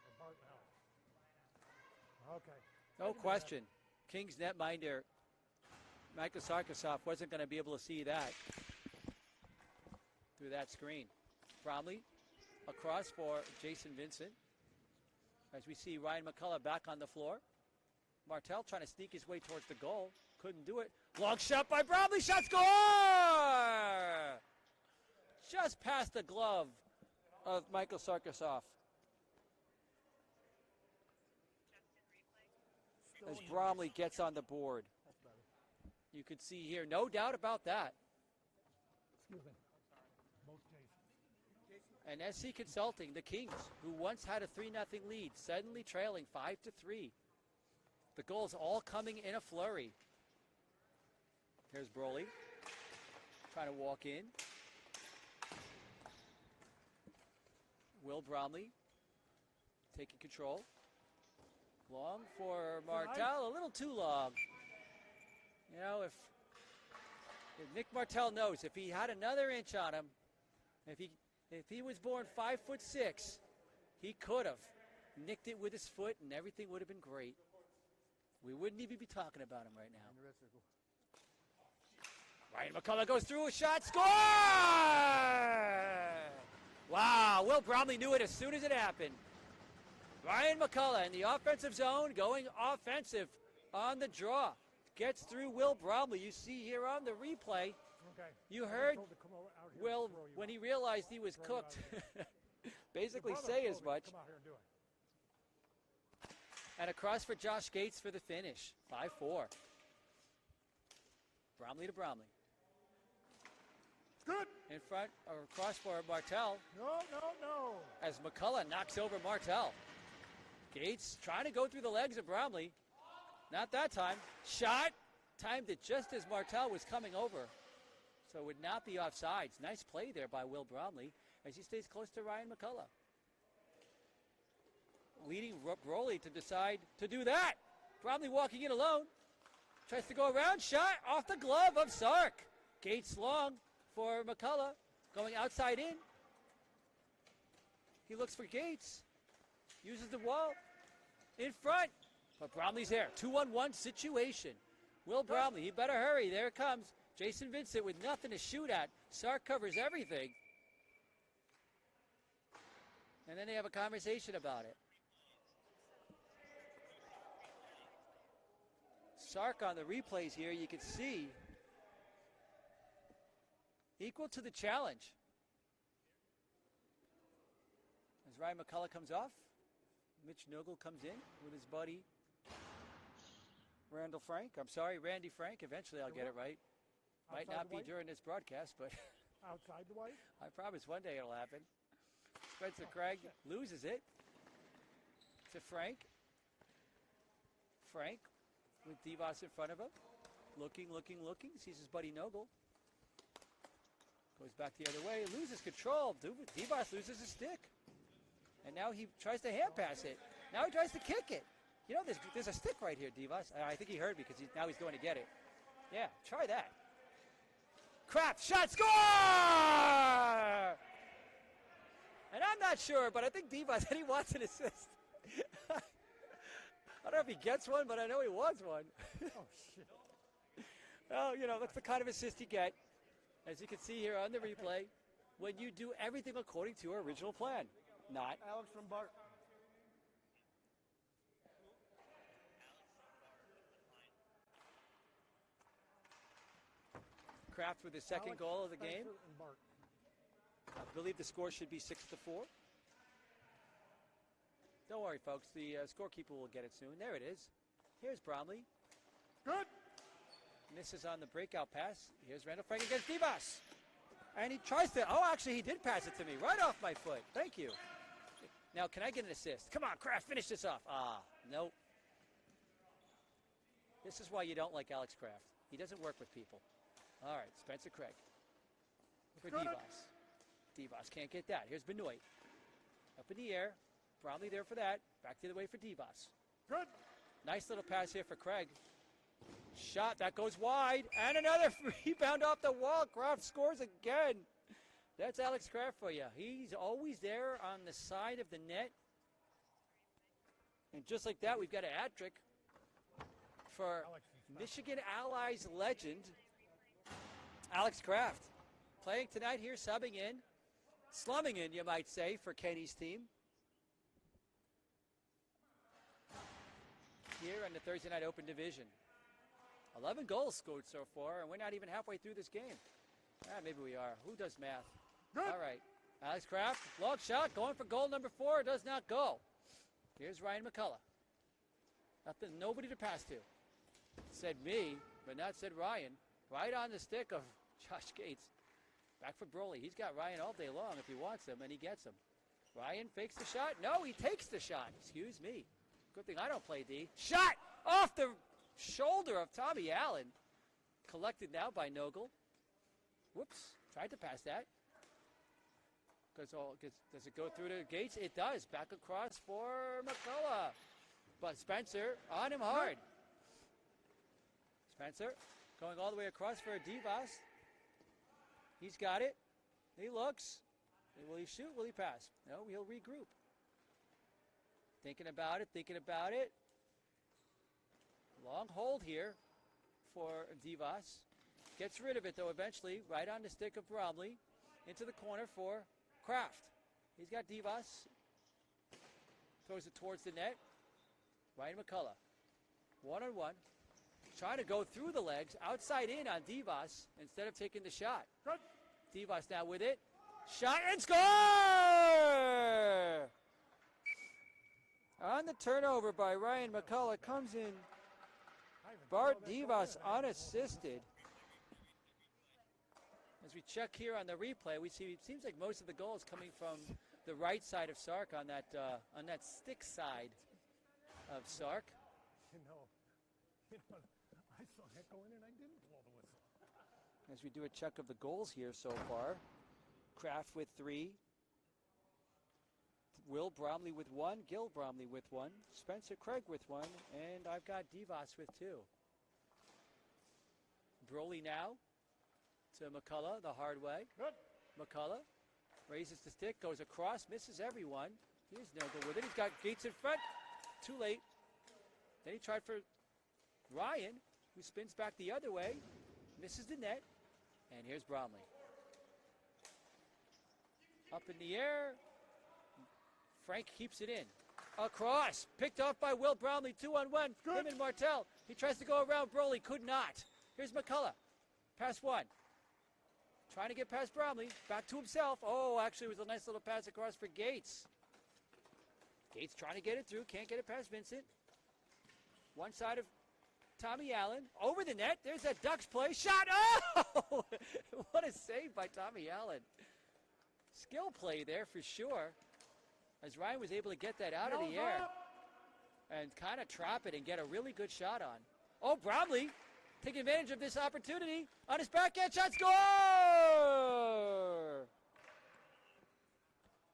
Speaker 2: Or Bart Alex. Okay.
Speaker 1: No question. Kings netminder Michael Sarkisov wasn't going to be able to see that through that screen. Bromley across for Jason Vincent. As we see Ryan McCullough back on the floor. Martell trying to sneak his way towards the goal. Couldn't do it. Long shot by Bromley. Shot, score! Just past the glove of Michael Sarkisov. As Bromley gets on the board. You can see here, no doubt about that.
Speaker 2: Excuse me. Both Jason.
Speaker 1: And SC Consulting, the Kings, who once had a 3-0 lead, suddenly trailing 5-3. The goals all coming in a flurry. Here's Broly, trying to walk in. Will Bromley taking control. Long for Martell, a little too long. You know, if Nick Martell knows, if he had another inch on him, if he was born 5'6", he could have nicked it with his foot and everything would have been great. We wouldn't even be talking about him right now. Ryan McCullough goes through a shot, score! Wow, Will Bromley knew it as soon as it happened. Ryan McCullough in the offensive zone, going offensive on the draw. Gets through Will Bromley. You see here on the replay,
Speaker 2: Okay.
Speaker 1: you heard
Speaker 2: Told to come out here
Speaker 1: Will,
Speaker 2: and throw you
Speaker 1: when
Speaker 2: out.
Speaker 1: he realized he was
Speaker 2: Throw you out
Speaker 1: cooked,
Speaker 2: of
Speaker 1: basically
Speaker 2: Your brother
Speaker 1: say
Speaker 2: told
Speaker 1: as
Speaker 2: me to
Speaker 1: much.
Speaker 2: Come out here and do it.
Speaker 1: And across for Josh Gates for the finish. 5-4. Bromley to Bromley.
Speaker 2: Good.
Speaker 1: In front, or across for Martell,
Speaker 2: No.
Speaker 1: as McCullough knocks over Martell. Gates trying to go through the legs of Bromley. Not that time. Shot. Timed it just as Martell was coming over. So it would not be offsides. Nice play there by Will Bromley as he stays close to Ryan McCullough. Leading Broly to decide to do that. Bromley walking in alone. Tries to go around. Shot off the glove of Sark. Gates long for McCullough. Going outside in. He looks for Gates. Uses the wall. In front. But Bromley's there. 2-on-1 situation. Will Bromley, he better hurry. There it comes. Jason Vincent with nothing to shoot at. Sark covers everything. And then they have a conversation about it. Sark on the replays here, you can see, equal to the challenge. As Ryan McCullough comes off, Mitch Nogel comes in with his buddy Randy Frank. Eventually I'll get it right. Might not be during this broadcast, but
Speaker 2: Outside the white?
Speaker 1: I promise one day it'll happen. Spencer Craig loses it to Frank. Frank with Devos in front of him. Looking. Sees his buddy Nogel. Goes back the other way. Loses control. Devos loses his stick. And now he tries to hand pass it. Now he tries to kick it. You know, there's a stick right here, Devos. I think he heard me because now he's going to get it. Yeah, try that. Kraft, shot, score! And I'm not sure, but I think Devos said he wants an assist. I don't know if he gets one, but I know he wants one.
Speaker 2: Oh, shit.
Speaker 1: Well, you know, that's the kind of assist you get, as you can see here on the replay, when you do everything according to your original plan. Not.
Speaker 4: Alex from Bart.
Speaker 1: Kraft with his second goal of the game.
Speaker 2: Spencer and Bart.
Speaker 1: I believe the score should be 6-4. Don't worry, folks. The scorekeeper will get it soon. There it is. Here's Bromley.
Speaker 2: Good.
Speaker 1: Misses on the breakout pass. Here's Randall Frank against Devos. And he tries to, actually he did pass it to me right off my foot. Thank you. Now, can I get an assist? Come on, Kraft, finish this off. Nope. This is why you don't like Alex Kraft. He doesn't work with people. All right, Spencer Craig for Devos. Devos can't get that. Here's Benoit. Up in the air. Bromley there for that. Back the other way for Devos.
Speaker 2: Good.
Speaker 1: Nice little pass here for Craig. Shot, that goes wide. And another rebound off the wall. Kraft scores again. That's Alex Kraft for you. He's always there on the side of the net. And just like that, we've got a hat trick for Michigan Allies legend, Alex Kraft. Playing tonight here, subbing in. Slumming in, you might say, for Kenny's team. Here in the Thursday Night Open Division. 11 goals scored so far, and we're not even halfway through this game. Maybe we are. Who does math?
Speaker 2: Good.
Speaker 1: All right. Alex Kraft, long shot, going for goal number 4. Does not go. Here's Ryan McCullough. Nobody to pass to. Said me, but not said Ryan. Right on the stick of Josh Gates. Back for Broly. He's got Ryan all day long if he wants him, and he gets him. Ryan fakes the shot. No, he takes the shot. Excuse me. Good thing I don't play D. Shot off the shoulder of Tommy Allen. Collected now by Nogel. Whoops. Tried to pass that. Does it go through to Gates? It does. Back across for McCullough. But Spencer on him hard. Spencer going all the way across for Devos. He's got it. He looks. Will he shoot? Will he pass? No, he'll regroup. Thinking about it. Long hold here for Devos. Gets rid of it, though, eventually. Right on the stick of Bromley. Into the corner for Kraft. He's got Devos. Throws it towards the net. Ryan McCullough. One-on-one. Trying to go through the legs. Outside in on Devos instead of taking the shot.
Speaker 2: Good.
Speaker 1: Devos now with it. Shot and score! On the turnover by Ryan McCullough comes in Bart Devos unassisted. As we check here on the replay, we see it seems like most of the goals coming from the right side of Sark on that stick side of Sark.
Speaker 2: I saw that go in and I didn't blow the whistle.
Speaker 1: As we do a check of the goals here so far, Kraft with 3, Will Bromley with 1, Gil Bromley with 1, Spencer Craig with 1, and I've got Devos with 2. Broly now to McCullough the hard way.
Speaker 2: Good.
Speaker 1: McCullough raises the stick, goes across, misses everyone. Here's Nogel with it. He's got Gates in front. Too late. Then he tried for Ryan, who spins back the other way, misses the net, and here's Bromley. Up in the air. Frank keeps it in. Across. Picked off by Will Bromley. 2-on-1. Him and Martel. He tries to go around Broly. Could not. Here's McCullough. Pass 1. Trying to get past Bromley. Back to himself. Oh, actually, it was a nice little pass across for Gates. Gates trying to get it through. Can't get it past Vincent. One side of Tommy Allen. Over the net. There's that Ducks play. Shot. Oh! What a save by Tommy Allen. Skill play there for sure. As Ryan was able to get that out of the air. And kind of trap it and get a really good shot on. Oh, Bromley taking advantage of this opportunity. On his backhand shot. Score!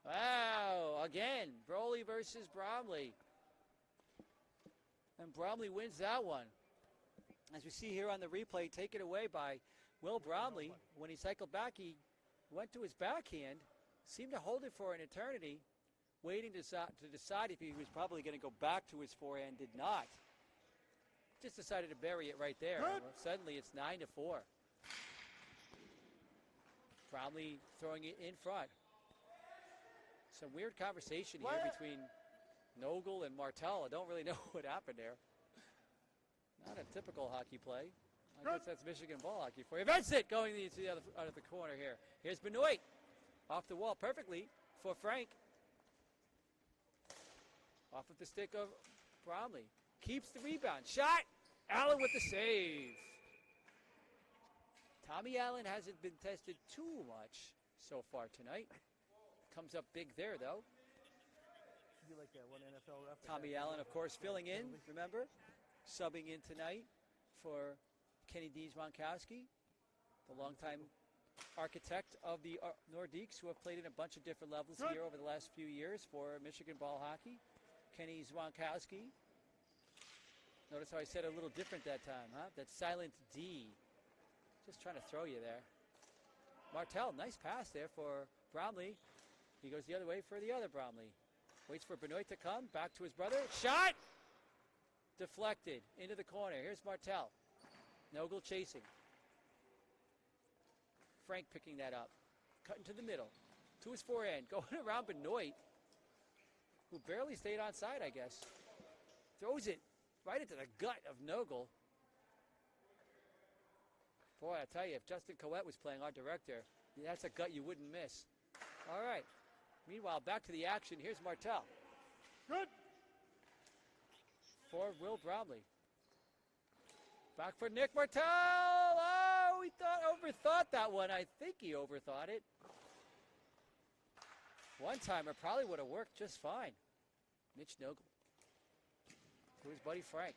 Speaker 1: Wow. Again, Broly versus Bromley. And Bromley wins that one. As we see here on the replay, taken away by Will Bromley. When he cycled back, he went to his backhand, seemed to hold it for an eternity, waiting to decide if he was probably going to go back to his forehand, did not. Just decided to bury it right there. Suddenly it's 9-4. Bromley throwing it in front. Some weird conversation here between Nogel and Martel. I don't really know what happened there. Not a typical hockey play. I guess that's Michigan ball hockey for you. Vincent going to the other out of the corner here. Here's Benoit. Off the wall perfectly for Frank. Off of the stick of Bromley. Keeps the rebound. Shot. Allen with the save. Tommy Allen hasn't been tested too much so far tonight. Comes up big there, though.
Speaker 4: You like that one NFL ref?
Speaker 1: Tommy Allen, of course, filling in, remember? Subbing in tonight for Kenny Dees Ronkowski, the longtime architect of the Nordiques, who have played in a bunch of different levels here over the last few years for Michigan ball hockey. Kenny Ronkowski. Notice how I said it a little different that time, huh? That silent D. Just trying to throw you there. Martel, nice pass there for Bromley. He goes the other way for the other Bromley. Waits for Benoit to come. Back to his brother. Shot! Deflected into the corner. Here's Martel. Nogel chasing. Frank picking that up. Cutting to the middle. To his forehand. Going around Benoit, who barely stayed on side, I guess. Throws it right into the gut of Nogel. Boy, I tell you, if Justin Coette was playing, our director, that's a gut you wouldn't miss. All right. Meanwhile, back to the action. Here's Martel.
Speaker 2: Good.
Speaker 1: For Will Bromley. Back for Nick Martel. Oh, he overthought that one. I think he overthought it. One-timer probably would have worked just fine. Mitch Nogel. To his buddy Frank.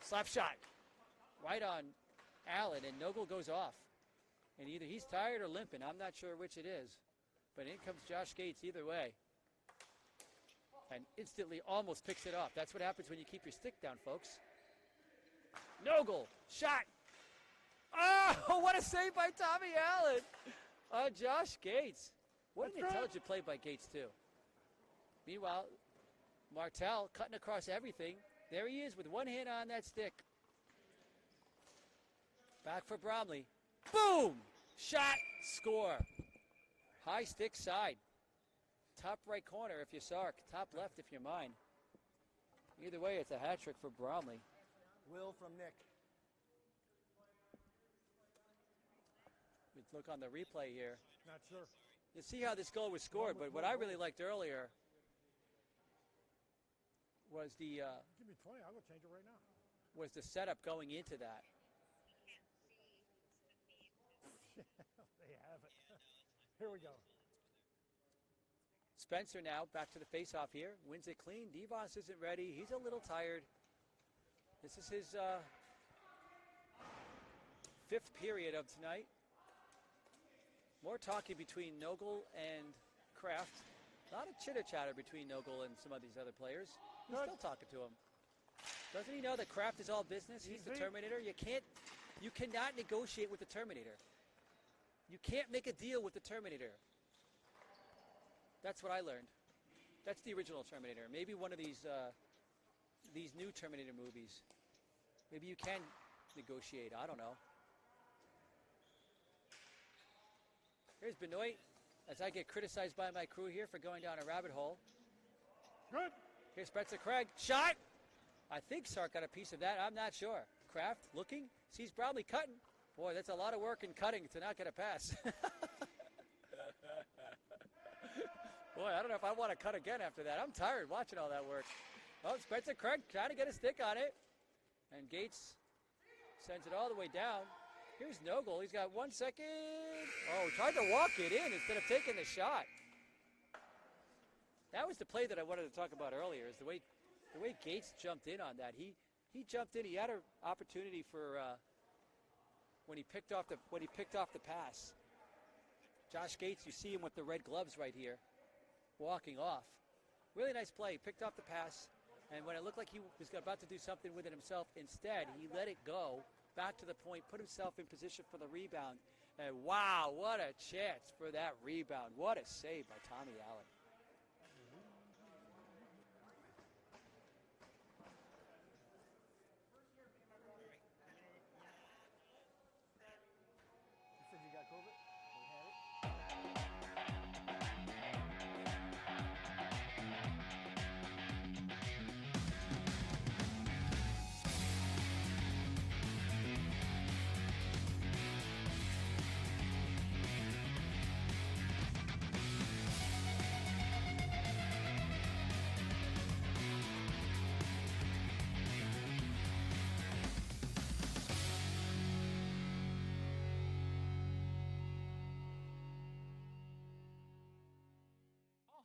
Speaker 1: Slap shot. Right on Allen, and Nogel goes off. And either he's tired or limping. I'm not sure which it is. But in comes Josh Gates either way. And instantly almost picks it off. That's what happens when you keep your stick down, folks. Nogel, shot. Oh, what a save by Tommy Allen on Josh Gates. What an intelligent play by Gates, too. Meanwhile, Martel cutting across everything. There he is with one hand on that stick. Back for Bromley. Boom! Shot, score. High stick side. Top right corner if you're Sark. Top left if you're mine. Either way, it's a hat trick for Bromley.
Speaker 4: Will from Nick.
Speaker 1: Let's look on the replay here.
Speaker 2: Not sure.
Speaker 1: You see how this goal was scored, but what I really liked earlier was the
Speaker 2: Give me 20. I'll go change it right now.
Speaker 1: was the setup going into that.
Speaker 2: They have it. Here we go.
Speaker 1: Spencer now back to the face-off here. Wins it clean. Devos isn't ready. He's a little tired. This is his fifth period of tonight. More talking between Nogel and Kraft. A lot of chitter-chatter between Nogel and some of these other players. He's still talking to him. Doesn't he know that Kraft is all business? He's the Terminator. You cannot negotiate with the Terminator. You can't make a deal with the Terminator. That's what I learned. That's the original Terminator. Maybe one of these new Terminator movies. Maybe you can negotiate. I don't know. Here's Benoit, as I get criticized by my crew here for going down a rabbit hole.
Speaker 2: Good.
Speaker 1: Here's Spencer Craig. Shot! I think Sark got a piece of that. I'm not sure. Kraft looking. Sees Bromley cutting. Boy, that's a lot of work in cutting to not get a pass. Boy, I don't know if I want to cut again after that. I'm tired watching all that work. Oh, Spencer Craig trying to get a stick on it. And Gates sends it all the way down. Here's Nogel. He's got 1 second. Oh, tried to walk it in instead of taking the shot. That was the play that I wanted to talk about earlier, is the way Gates jumped in on that. He jumped in. He had an opportunity for when he picked off the pass. Josh Gates, you see him with the red gloves right here, walking off. Really nice play. Picked off the pass, and when it looked like he was about to do something with it himself, instead he let it go back to the point, put himself in position for the rebound. And wow, what a chance for that rebound. What a save by Tommy Allen.
Speaker 4: You said you got COVID? We had it?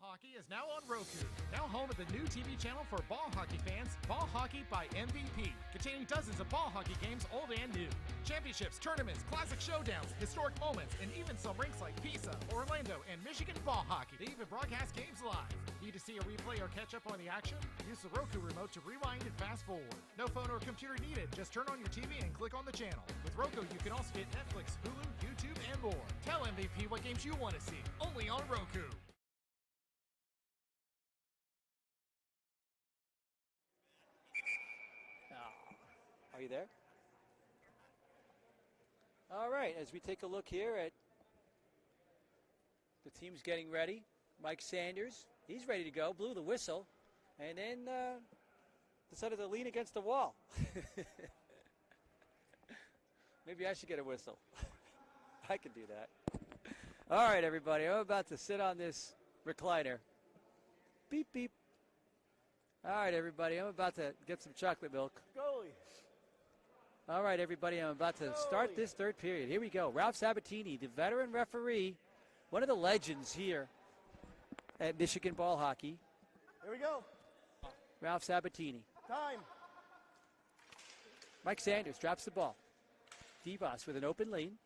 Speaker 3: Hockey is now on Roku. Now home of the new TV channel for ball hockey fans, Ball Hockey by MVP, containing dozens of ball hockey games old and new. Championships, tournaments, classic showdowns, historic moments, and even some rinks like Pisa, Orlando, and Michigan ball hockey. They even broadcast games live. Need to see a replay or catch up on the action? Use the Roku remote to rewind and fast forward. No phone or computer needed. Just turn on your TV and click on the channel. With Roku, you can also get Netflix, Hulu, YouTube, and more. Tell MVP what games you want to see. Only on Roku.
Speaker 1: Are you there? All right, as we take a look here at the team's getting ready. Mike Sanders, he's ready to go, blew the whistle, and then decided to lean against the wall. Maybe I should get a whistle. I can do that. All right, everybody, I'm about to sit on this recliner. Beep, beep. All right, everybody, I'm about to get some chocolate milk.
Speaker 4: Goalie.
Speaker 1: All right, everybody, I'm about to start this third period. Here we go. Ralph Sabatini, the veteran referee, one of the legends here at Michigan ball hockey.
Speaker 4: Here we go.
Speaker 1: Ralph Sabatini.
Speaker 4: Time.
Speaker 1: Mike Sanders drops the ball. Devos with an open lane.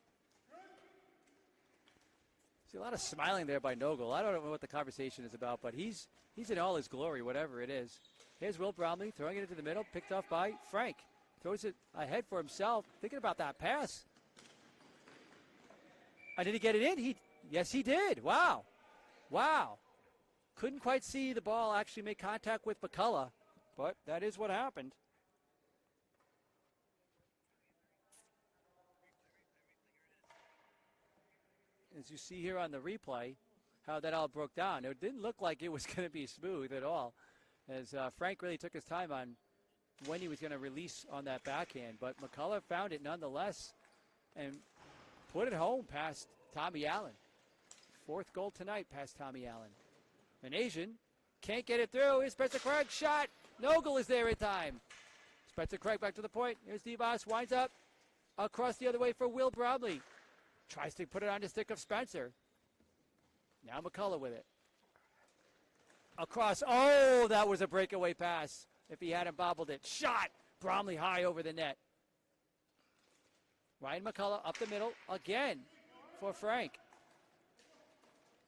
Speaker 1: See a lot of smiling there by Nogel. I don't know what the conversation is about, but he's in all his glory, whatever it is. Here's Will Bromley throwing it into the middle, picked off by Frank. Throws it ahead for himself, thinking about that pass. Did he get it in? Yes, he did. Wow. Wow. Couldn't quite see the ball actually make contact with McCullough, but that is what happened. As you see here on the replay, how that all broke down. It didn't look like it was going to be smooth at all, as Frank really took his time on when he was going to release on that backhand. But McCullough found it nonetheless and put it home past Tommy Allen. Fourth goal tonight past Tommy Allen. An Asian can't get it through. Here's Spencer Craig. Shot. Nogel is there in time. Spencer Craig back to the point. Here's Devos. Winds up across the other way for Will Bromley. Tries to put it on the stick of Spencer. Now McCullough with it. Across. Oh, that was a breakaway pass. If he hadn't bobbled it. Shot. Bromley high over the net. Ryan McCullough up the middle again for Frank.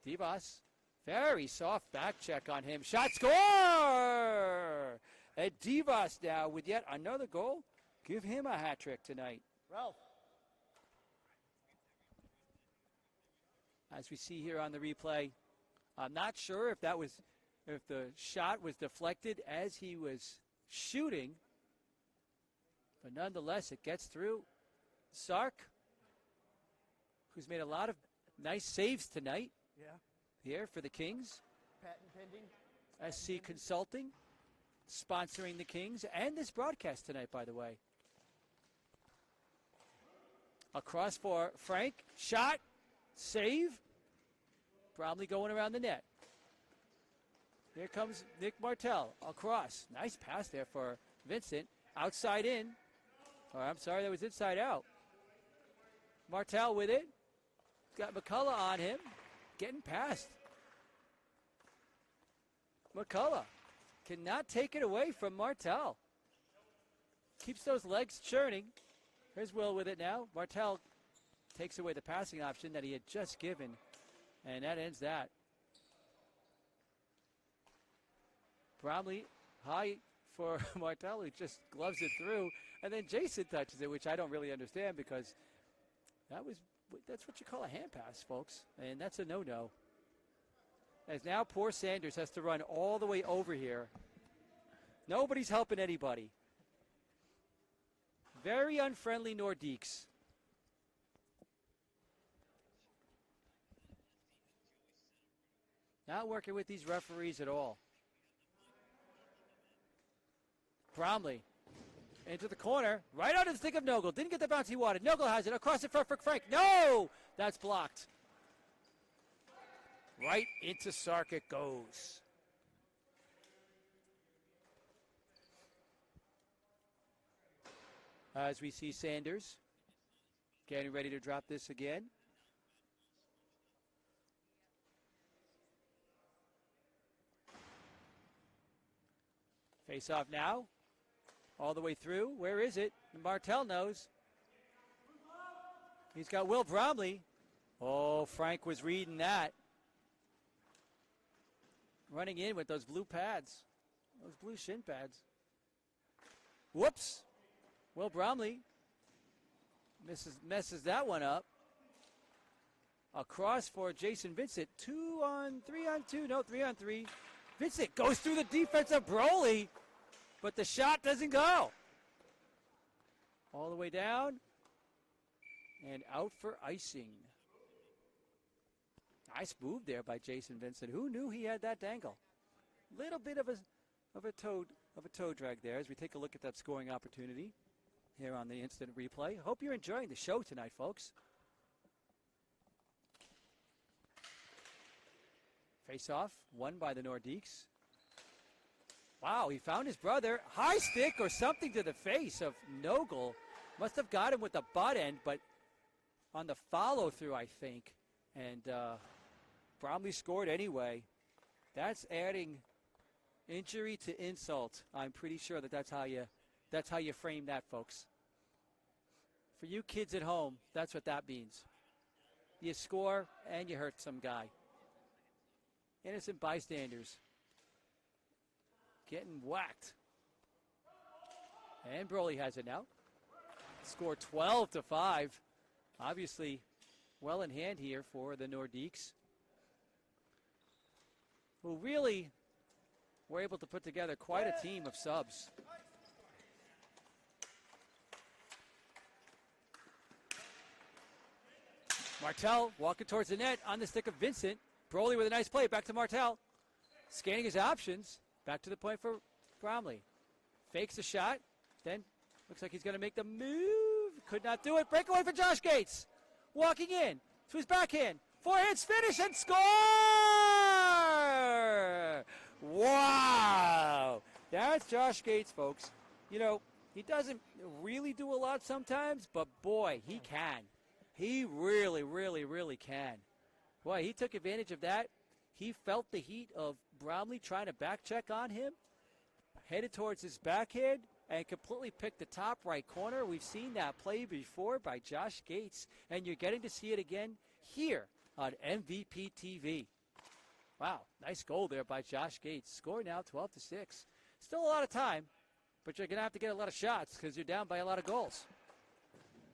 Speaker 1: Devos. Very soft back check on him. Shot, score! And Devos now with yet another goal. Give him a hat trick tonight.
Speaker 4: Ralph.
Speaker 1: As we see here on the replay, I'm not sure if the shot was deflected as he was shooting, but nonetheless it gets through. Sark, who's made a lot of nice saves tonight.
Speaker 4: Yeah.
Speaker 1: Here for the Kings.
Speaker 4: Patent pending.
Speaker 1: SC Consulting, sponsoring the Kings and this broadcast tonight, by the way. Across for Frank. Shot. Save. Bromley going around the net. Here comes Nick Martell across. Nice pass there for Vincent. Outside in. Or I'm sorry, that was inside out. Martell with it. Got McCullough on him. Getting past. McCullough cannot take it away from Martell. Keeps those legs churning. Here's Will with it now. Martell takes away the passing option that he had just given. And that ends that. Bromley high for Martell, who just gloves it through. And then Jason touches it, which I don't really understand because that's what you call a hand pass, folks. And that's a no-no. As now poor Sanders has to run all the way over here. Nobody's helping anybody. Very unfriendly Nordiques. Not working with these referees at all. Bromley into the corner, right out of the stick of Nogel. Didn't get the bounce he wanted. Nogel has it across the front for Frank. No! That's blocked. Right into Sark it goes. As we see Sanders getting ready to drop this again. Face off now. All the way through. Where is it? Martell knows. He's got Will Bromley. Oh, Frank was reading that. Running in with those blue pads. Those blue shin pads. Whoops. Will Bromley messes that one up. Across for Jason Vincent. 3-on-2. No, 3-on-3. Vincent goes through the defense of Broly. But the shot doesn't go. All the way down. And out for icing. Nice move there by Jason Vincent. Who knew he had that dangle? Little bit of a toe drag there as we take a look at that scoring opportunity here on the instant replay. Hope you're enjoying the show tonight, folks. Face off, won by the Nordiques. Wow, he found his brother. High stick or something to the face of Nogel. Must have got him with the butt end, but on the follow-through, I think. And Bromley scored anyway. That's adding injury to insult. I'm pretty sure that's how you frame that, folks. For you kids at home, that's what that means. You score and you hurt some guy. Innocent bystanders getting whacked. And Broly has it now. Score 12-5. Obviously well in hand here for the Nordiques, who really were able to put together quite a team of subs. Martell walking towards the net on the stick of Vincent. Broly with a nice play. Back to Martell. Scanning his options. Back to the point for Bromley. Fakes a shot. Then looks like he's going to make the move. Could not do it. Breakaway for Josh Gates. Walking in to his backhand. Forehands finish and score! Wow! That's Josh Gates, folks. You know, he doesn't really do a lot sometimes, but boy, he can. He really, really, really can. Boy, he took advantage of that. He felt the heat of Bromley trying to back check on him, headed towards his backhand, and completely picked the top right corner. We've seen that play before by Josh Gates, and you're getting to see it again here on MVP TV. Wow, nice goal there by Josh Gates. Score now 12-6. Still a lot of time, but you're going to have to get a lot of shots because you're down by a lot of goals.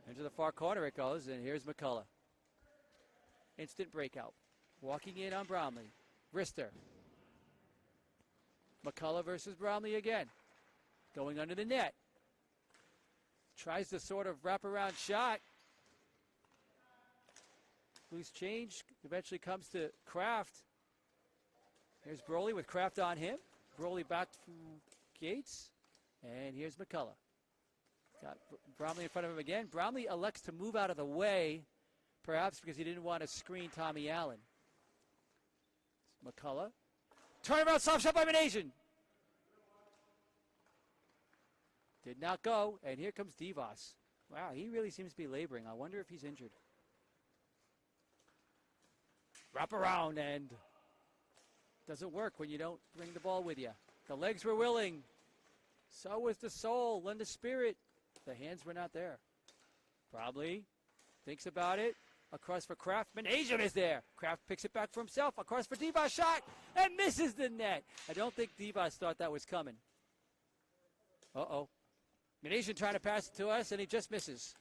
Speaker 1: Into the far corner it goes, and here's McCullough. Instant breakout. Walking in on Bromley. Rister. McCullough versus Bromley again. Going under the net. Tries to sort of wraparound shot. Loose change. Eventually comes to Kraft. Here's Broly with Kraft on him. Broly back to Gates. And here's McCullough. Got Bromley in front of him again. Bromley elects to move out of the way, perhaps because he didn't want to screen Tommy Allen. McCullough Turnaround soft shot by Manasian. Did not go, and here comes Divas. Wow, he really seems to be laboring. I wonder if he's injured. Wrap around, and doesn't work when you don't bring the ball with you. The legs were willing. So was the soul and the spirit. The hands were not there. Probably thinks about it. Across for Kraft. Manasian is there. Kraft picks it back for himself. Across for Divas. Shot. And misses the net. I don't think Divas thought that was coming. Uh-oh. Manasian trying to pass it to us, and he just misses.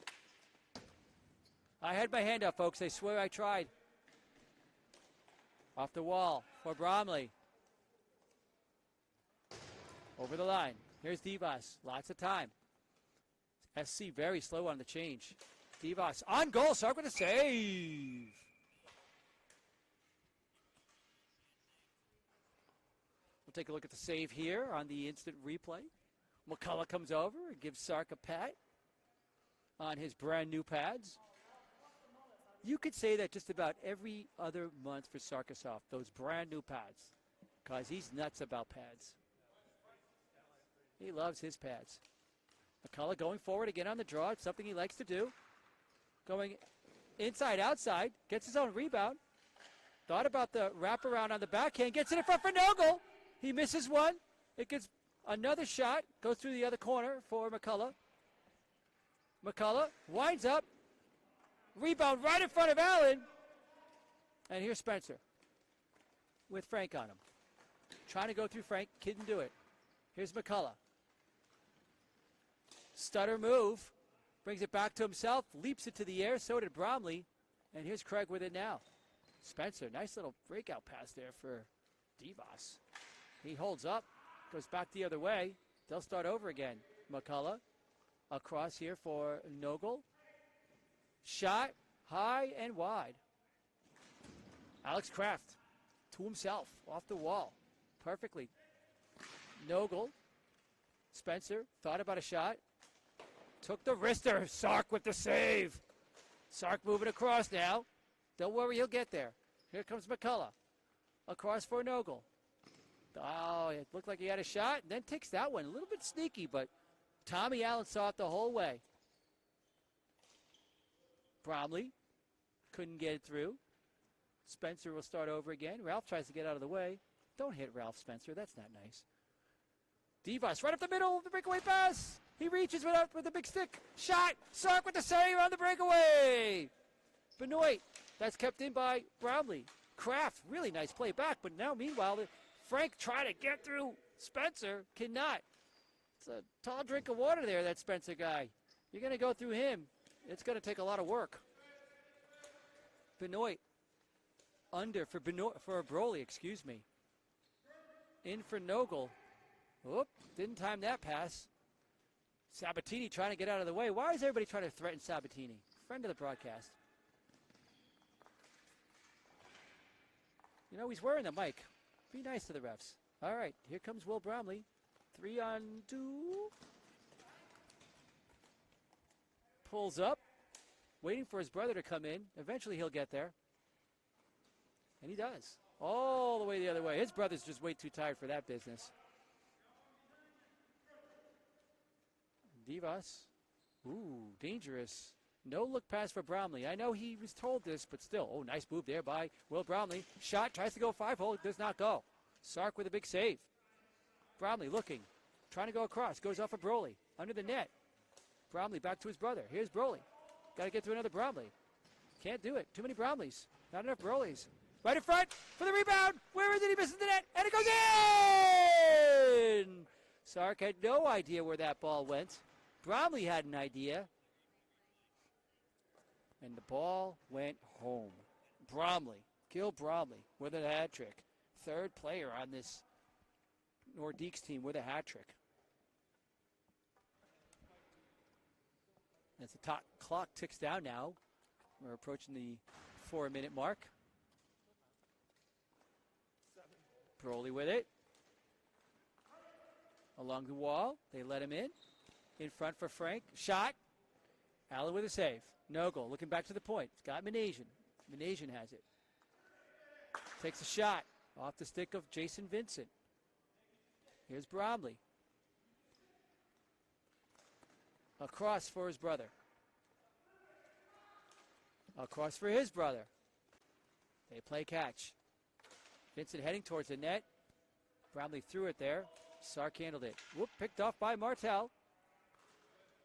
Speaker 1: I had my hand up, folks. I swear I tried. Off the wall for Bromley. Over the line. Here's Divas. Lots of time. SC very slow on the change. Divas on goal. Sark with a save. We'll take a look at the save here on the instant replay. McCullough comes over and gives Sark a pat on his brand new pads. You could say that just about every other month for Sarkisov, those brand new pads, because he's nuts about pads. He loves his pads. McCullough going forward again on the draw. It's something he likes to do. Going inside, outside. Gets his own rebound. Thought about the wraparound on the backhand. Gets it in front for Nogel. He misses one. It gets another shot. Goes through the other corner for McCullough. McCullough winds up. Rebound right in front of Allen. And here's Spencer with Frank on him. Trying to go through Frank. Couldn't do it. Here's McCullough. Stutter move. Brings it back to himself. Leaps it to the air. So did Bromley. And here's Craig with it now. Spencer. Nice little breakout pass there for Divas. He holds up. Goes back the other way. They'll start over again. McCullough. Across here for Nogel. Shot high and wide. Alex Kraft to himself. Off the wall. Perfectly. Nogel. Spencer thought about a shot. Took the wrister. Sark with the save. Sark moving across now. Don't worry, he'll get there. Here comes McCullough. Across for Nogel. Oh, it looked like he had a shot. And then takes that one. A little bit sneaky, but Tommy Allen saw it the whole way. Bromley couldn't get it through. Spencer will start over again. Ralph tries to get out of the way. Don't hit Ralph, Spencer. That's not nice. Divas right up the middle of the breakaway pass. He reaches with a big stick. Shot. Sark with the save on the breakaway. Benoit. That's kept in by Bromley. Kraft. Really nice play back. But now, meanwhile, Frank trying to get through Spencer. Cannot. It's a tall drink of water there, that Spencer guy. You're going to go through him. It's going to take a lot of work. Benoit. Under for Broly, excuse me. In for Nogel. Oop, didn't time that pass. Sabatini trying to get out of the way. Why is everybody trying to threaten Sabatini? Friend of the broadcast. You know, he's wearing the mic. Be nice to the refs. All right, here comes Will Bromley. 3-on-2. Pulls up. Waiting for his brother to come in. Eventually he'll get there. And he does. All the way the other way. His brother's just way too tired for that business. Divas. Ooh, dangerous. No look pass for Bromley. I know he was told this, but still. Oh, nice move there by Will Bromley. Shot, tries to go 5-hole, does not go. Sark with a big save. Bromley looking. Trying to go across. Goes off of Broly. Under the net. Bromley back to his brother. Here's Broly. Got to get to another Bromley. Can't do it. Too many Bromleys. Not enough Brolys. Right in front for the rebound. Where is it? He misses the net. And it goes in! Sark had no idea where that ball went. Bromley had an idea. And the ball went home. Bromley. Gil Bromley with a hat trick. Third player on this Nordiques team with a hat trick. As the clock ticks down now, we're approaching the 4-minute mark. Broly with it. Along the wall, they let him in. In front for Frank. Shot. Allen with a save. Nogel looking back to the point. It's got Manasian. Manasian has it. Takes a shot. Off the stick of Jason Vincent. Here's Bromley. Across for his brother. Across for his brother. They play catch. Vincent heading towards the net. Bromley threw it there. Sark handled it. Whoop, picked off by Martel.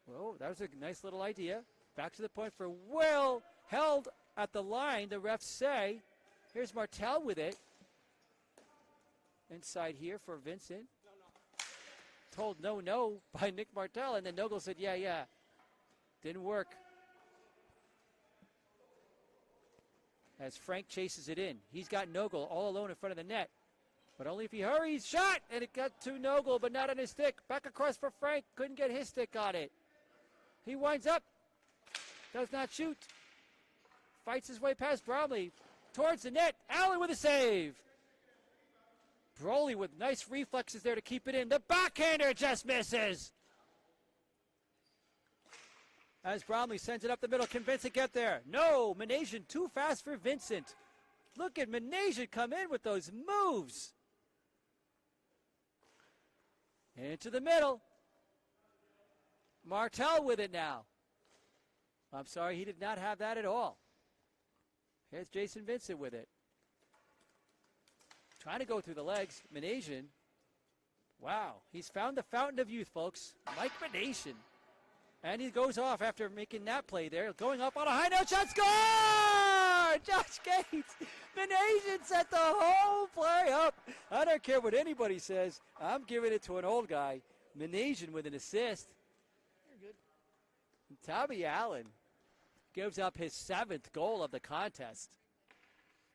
Speaker 1: Whoa, that was a nice little idea. Back to the point for Will. Held at the line, the refs say. Here's Martel with it. Inside here for Vincent. Told no by Nick Martel, and then Nogle said, yeah. Didn't work. As Frank chases it in. He's got Nogle all alone in front of the net. But only if he hurries. Shot! And it got to Nogle, but not on his stick. Back across for Frank. Couldn't get his stick on it. He winds up. Does not shoot. Fights his way past Bromley. Towards the net. Allen with a save. Broly with nice reflexes there to keep it in. The backhander just misses. As Bromley sends it up the middle. Can Vincent get there? No. Manasian too fast for Vincent. Look at Manasian come in with those moves. Into the middle. Martel with it now. I'm sorry, he did not have that at all. Here's Jason Vincent with it. Trying to go through the legs. Manasian. Wow, he's found the fountain of youth, folks. Mike Manasian. And he goes off after making that play there. Going up on a high note shot. Score! Josh Gates. Manasian set the whole play up. I don't care what anybody says. I'm giving it to an old guy. Manasian with an assist.
Speaker 4: You're good.
Speaker 1: And Tommy Allen gives up his 7th goal of the contest.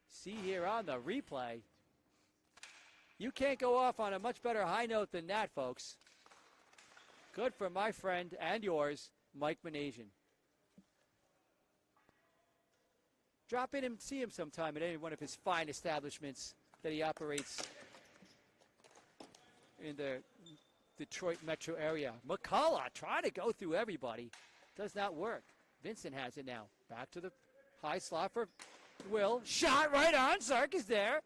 Speaker 1: See here on the replay. You can't go off on a much better high note than that, folks. Good for my friend and yours, Mike Manasian. Drop in and see him sometime at any one of his fine establishments that he operates in the Detroit metro area. McCullough trying to go through everybody. Does not work. Vincent has it now. Back to the high slot for Will. Shot right on. Sark is there.